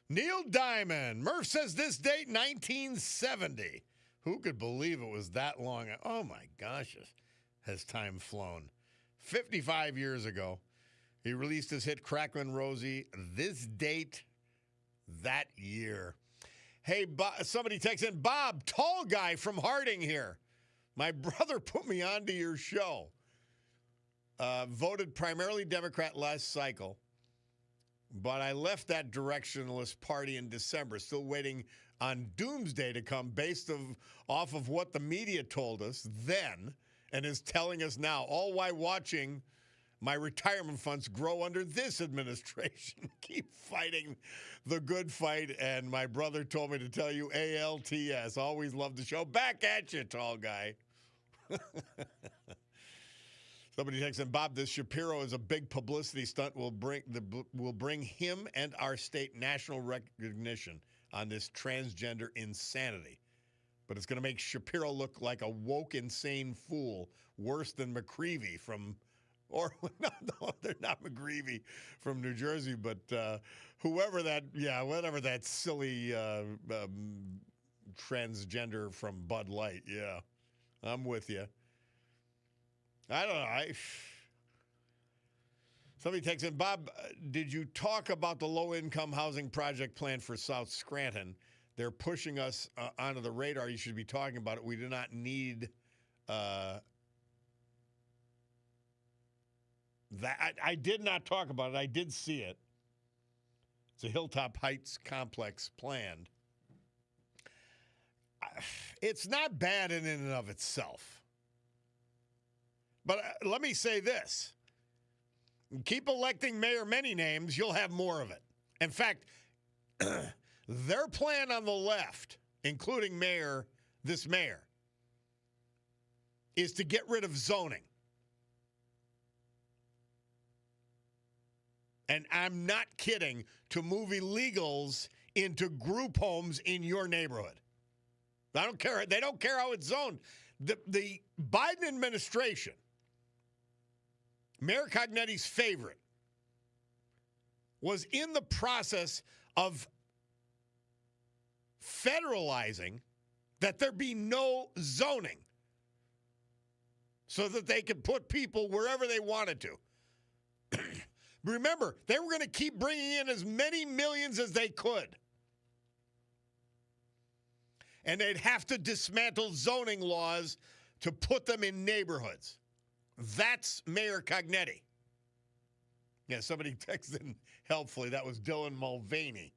S1: Neil Diamond. Murph says this date, 1970. Who could believe it was that long? Oh, my gosh, has time flown. 55 years ago, he released his hit Cracklin' Rosie. This date, that year. Hey, somebody texts in, Bob, tall guy from Harding here. My brother put me onto your show. Voted primarily Democrat last cycle. But I left that directionalist party in December, still waiting on doomsday to come based off of what the media told us then and is telling us now, all while watching my retirement funds grow under this administration. Keep fighting the good fight, and my brother told me to tell you ALTS. Always love the show. Back at you, tall guy. Somebody texts in, Bob, this Shapiro is a big publicity stunt. Will bring him and our state national recognition on this transgender insanity. But it's going to make Shapiro look like a woke, insane fool, worse than McCreevy from, or no, they're not McGreevy from New Jersey, but whatever that silly transgender from Bud Light. Yeah, I'm with you. I don't know. Somebody texts in, Bob, did you talk about the low-income housing project plan for South Scranton? They're pushing us onto the radar. You should be talking about it. We do not need that. I did not talk about it. I did see it. It's a Hilltop Heights complex planned. It's not bad in and of itself. But let me say this. Keep electing Mayor Many Names, you'll have more of it. In fact, their plan on the left, including this mayor, is to get rid of zoning. And I'm not kidding, to move illegals into group homes in your neighborhood. I don't care. They don't care how it's zoned. The Biden administration, Mayor Cognetti's favorite, was in the process of federalizing that there be no zoning so that they could put people wherever they wanted to. Remember, they were going to keep bringing in as many millions as they could. And they'd have to dismantle zoning laws to put them in neighborhoods. That's Mayor Cognetti. Yeah, somebody texted in helpfully. That was Dylan Mulvaney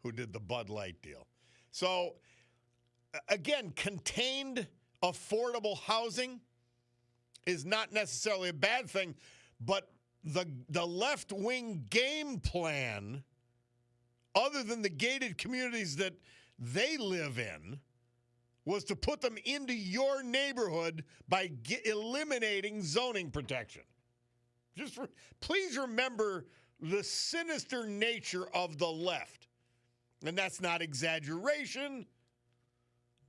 S1: who did the Bud Light deal. So, again, contained, affordable housing is not necessarily a bad thing, but the left-wing game plan, other than the gated communities that they live in, was to put them into your neighborhood by eliminating zoning protection. Please remember the sinister nature of the left. And that's not exaggeration.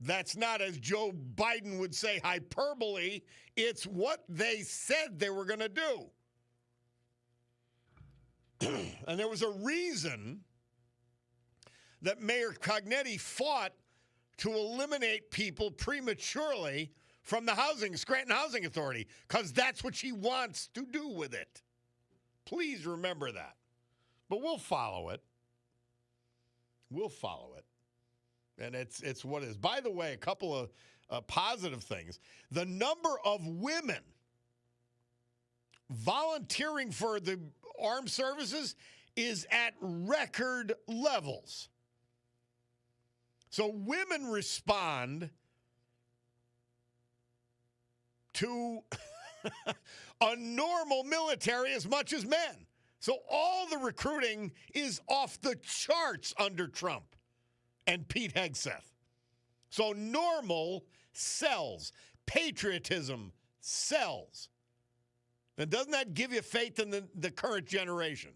S1: That's not, as Joe Biden would say, hyperbole. It's what they said they were going to do. And there was a reason that Mayor Cognetti fought to eliminate people prematurely from the Scranton Housing Authority, because that's what she wants to do with it. Please remember that. But we'll follow it. We'll follow it. And it's what it is. By the way, a couple of positive things. The number of women volunteering for the armed services is at record levels. So women respond to a normal military as much as men. So all the recruiting is off the charts under Trump and Pete Hegseth. So normal sells. Patriotism sells. And doesn't that give you faith in the current generation?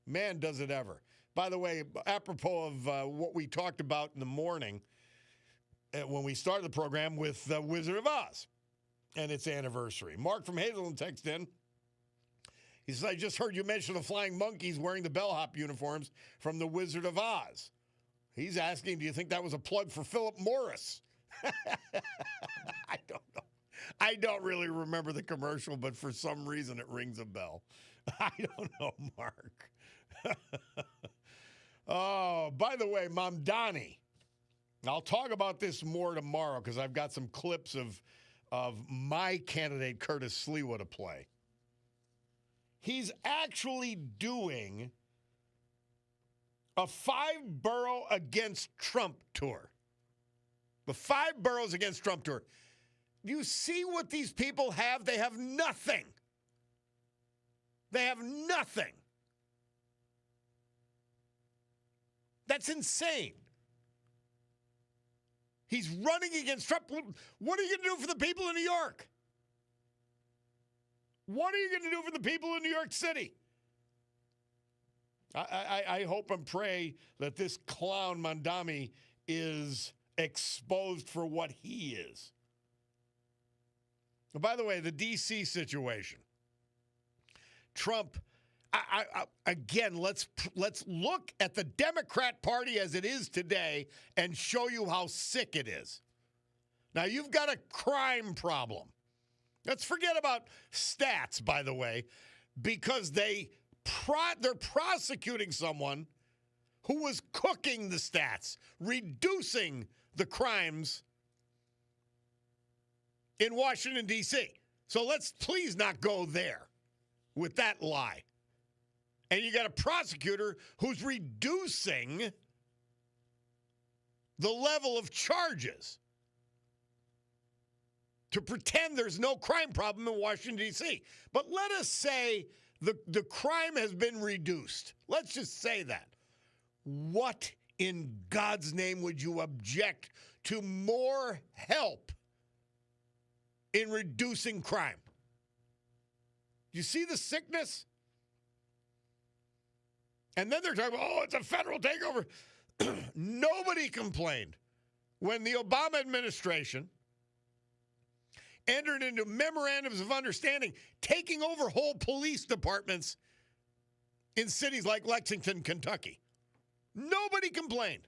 S1: Man, does it ever. By the way, apropos of what we talked about in the morning when we started the program with Wizard of Oz and its anniversary. Mark from Hazelton texted in. He says, I just heard you mention the flying monkeys wearing the bellhop uniforms from the Wizard of Oz. He's asking, do you think that was a plug for Philip Morris? I don't know. I don't really remember the commercial, but for some reason it rings a bell. I don't know, Mark. Oh, by the way, Mom Donnie, I'll talk about this more tomorrow because I've got some clips of my candidate, Curtis Sliwa, to play. He's actually doing a 5-borough against Trump tour. The 5 boroughs against Trump tour. You see what these people have? They have nothing. They have nothing. That's insane. He's running against Trump. What are you going to do for the people in New York? What are you going to do for the people in New York City? I hope and pray that this clown Mandami is exposed for what he is. And by the way, the D.C. situation. Trump, again, let's look at the Democrat Party as it is today and show you how sick it is. Now, you've got a crime problem. Let's forget about stats, by the way, because they're prosecuting someone who was cooking the stats, reducing the crimes in Washington, D.C. So let's please not go there with that lie. And you got a prosecutor who's reducing the level of charges to pretend there's no crime problem in Washington, D.C. But let us say the crime has been reduced. Let's just say that. What in God's name would you object to more help in reducing crime? You see the sickness? And then they're talking about, oh, it's a federal takeover. Nobody complained when the Obama administration entered into memorandums of understanding, taking over whole police departments in cities like Lexington, Kentucky. Nobody complained.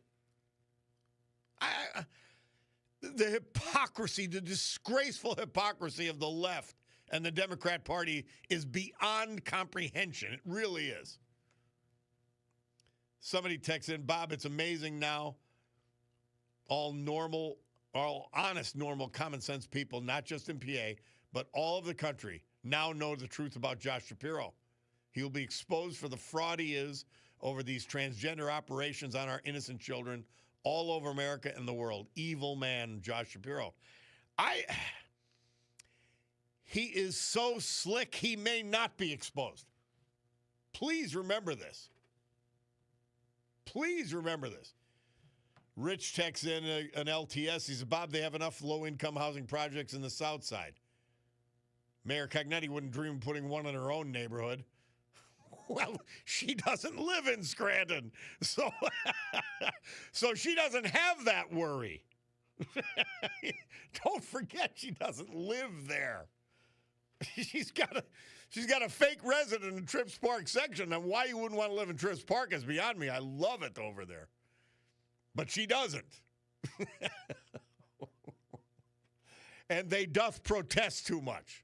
S1: The hypocrisy, the disgraceful hypocrisy of the left and the Democrat Party is beyond comprehension. It really is. Somebody texts in, Bob, it's amazing now. All normal, all honest, normal, common sense people, not just in PA, but all of the country now know the truth about Josh Shapiro. He will be exposed for the fraud he is over these transgender operations on our innocent children all over America and the world. Evil man, Josh Shapiro. He is so slick, he may not be exposed. Please remember this. Please remember this. Rich texts in an LTS. He says, Bob, they have enough low-income housing projects in the South Side. Mayor Cognetti wouldn't dream of putting one in her own neighborhood. Well, she doesn't live in Scranton, so so she doesn't have that worry. Don't forget, she doesn't live there. She's got a fake resident in Trips Park section. And why you wouldn't want to live in Trips Park is beyond me. I love it over there, but she doesn't. And they doth protest too much.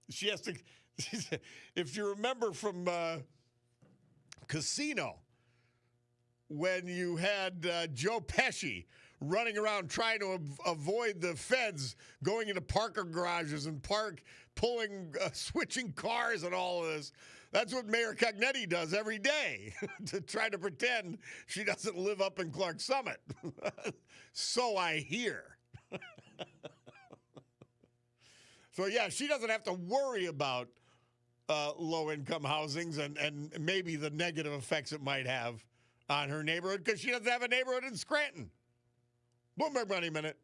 S1: She has to. If you remember from Casino, when you had Joe Pesci running around trying to avoid the feds going into Parker garages and switching cars and all of this, that's what Mayor Cognetti does every day to try to pretend she doesn't live up in Clark Summit. So I hear. So, yeah, she doesn't have to worry about low-income housings and maybe the negative effects it might have on her neighborhood because she doesn't have a neighborhood in Scranton. Bloomberg Money Minute.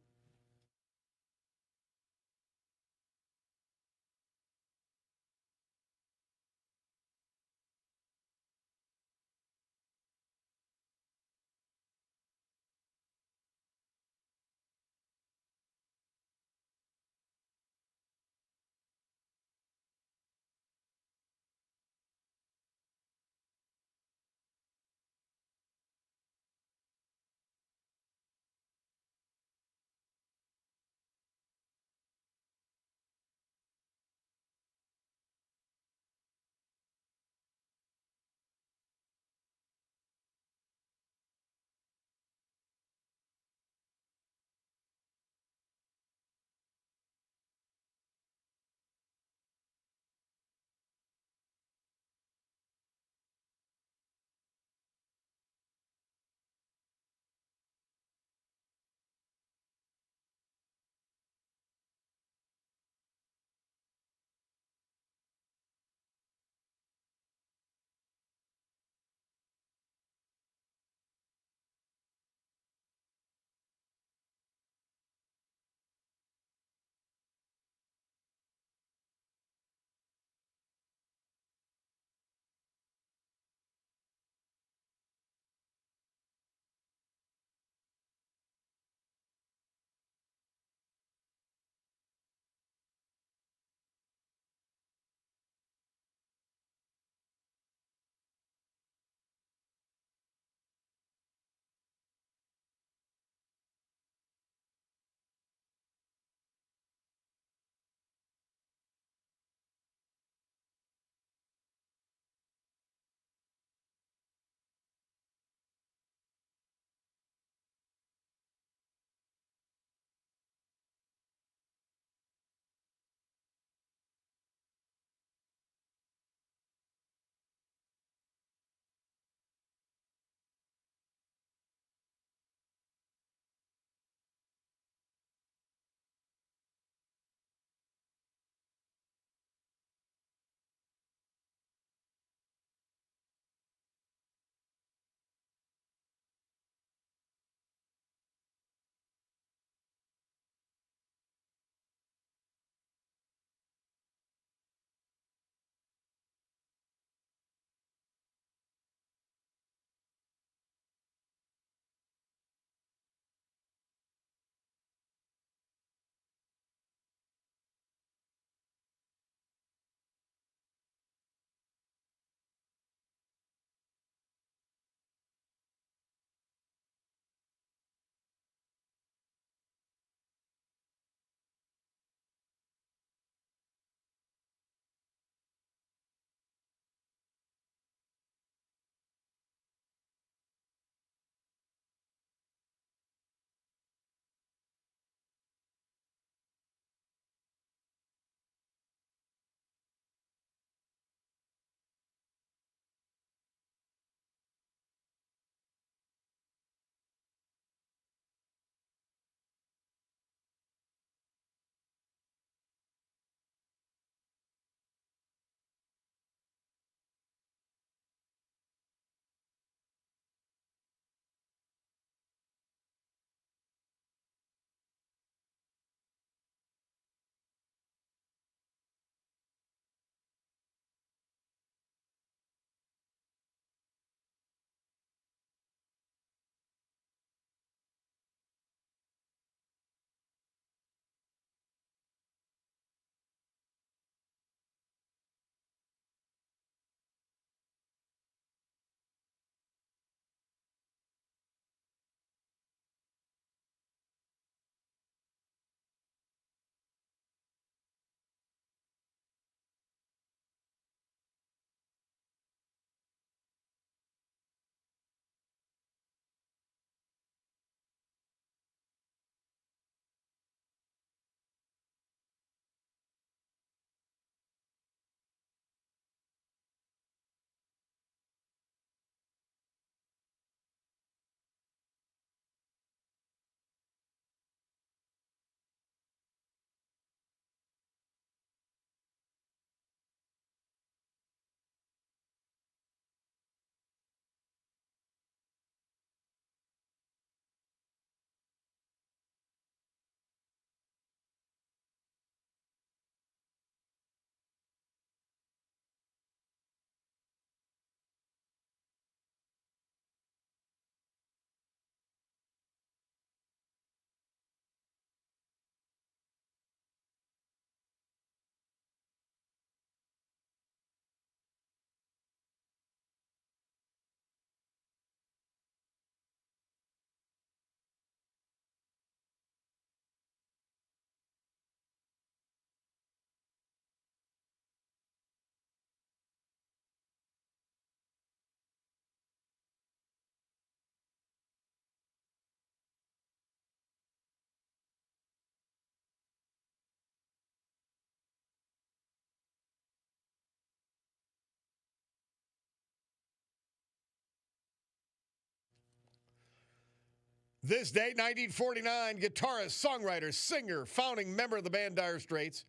S1: This date, 1949, guitarist, songwriter, singer, founding member of the band Dire Straits,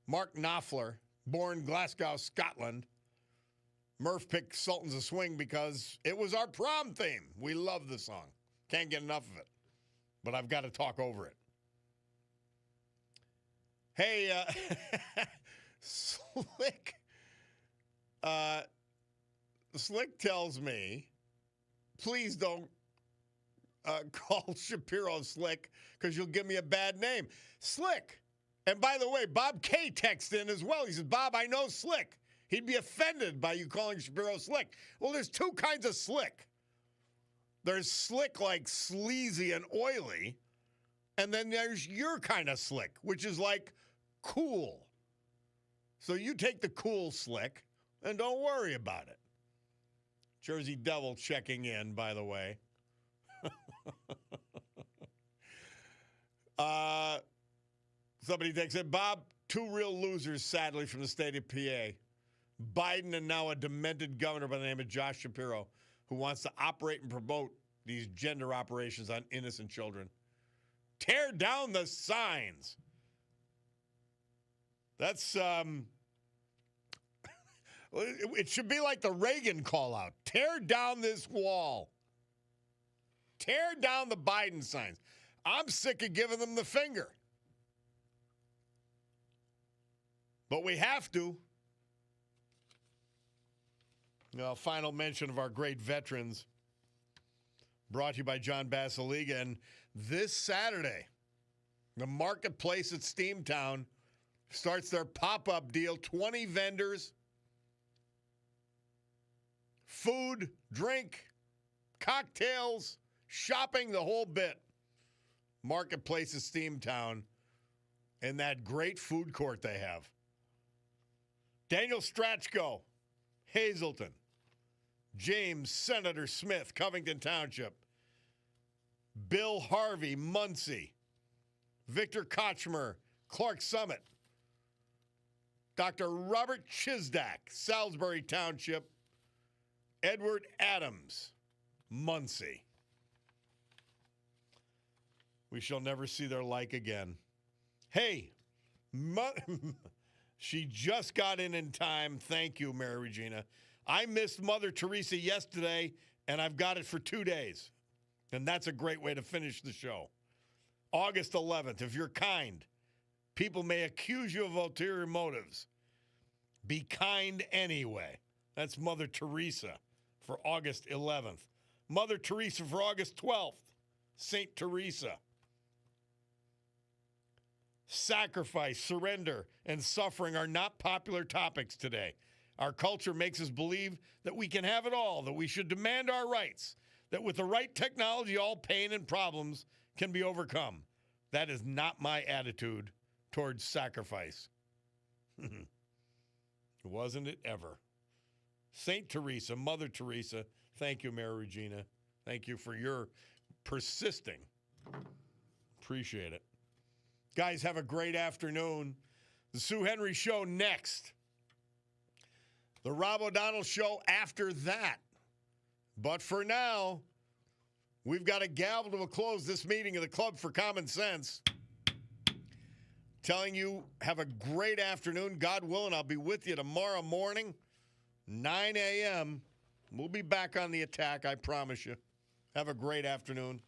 S1: Mark Knopfler, born Glasgow, Scotland. Murph picked Sultans of Swing because it was our prom theme. We love the song. Can't get enough of it. But I've got to talk over it. Hey, Slick. Slick tells me, please don't call Shapiro Slick because you'll give me a bad name. Slick. And by the way, Bob K texted in as well. He says, Bob, I know Slick. He'd be offended by you calling Shapiro Slick. Well, there's two kinds of slick. There's slick like sleazy and oily. And then there's your kind of slick, which is like cool. So you take the cool slick and don't worry about it. Jersey Devil checking in, by the way. Somebody takes it. Bob, two real losers, sadly, from the state of PA. Biden and now a demented governor by the name of Josh Shapiro, who wants to operate and promote these gender operations on innocent children. Tear down the signs. That's, it should be like the Reagan call out. Tear down this wall. Tear down the Biden signs. I'm sick of giving them the finger. But we have to. Final mention of our great veterans, brought to you by John Basiliga. And this Saturday, the marketplace at Steamtown starts their pop-up deal. 20 vendors, food, drink, cocktails, shopping, the whole bit. Marketplace at Steamtown and that great food court they have. Daniel Strachko, Hazleton. James Senator Smith, Covington Township. Bill Harvey, Muncie. Victor Kochmer, Clark Summit. Dr. Robert Chisdak, Salisbury Township. Edward Adams, Muncie. We shall never see their like again. Hey, she just got in time. Thank you, Mary Regina. I missed Mother Teresa yesterday, and I've got it for 2 days. And that's a great way to finish the show. August 11th, if you're kind, people may accuse you of ulterior motives. Be kind anyway. That's Mother Teresa for August 11th. Mother Teresa for August 12th, St. Teresa. Sacrifice, surrender, and suffering are not popular topics today. Our culture makes us believe that we can have it all, that we should demand our rights, that with the right technology, all pain and problems can be overcome. That is not my attitude towards sacrifice. Wasn't it ever? St. Teresa, Mother Teresa, thank you, Mary Regina. Thank you for your persisting. Appreciate it. Guys, have a great afternoon. The Sue Henry Show next. The Rob O'Donnell Show after that. But for now, we've got to gavel to a close this meeting of the Club for Common Sense. Telling you, have a great afternoon. God willing, I'll be with you tomorrow morning, 9 a.m. We'll be back on the attack, I promise you. Have a great afternoon.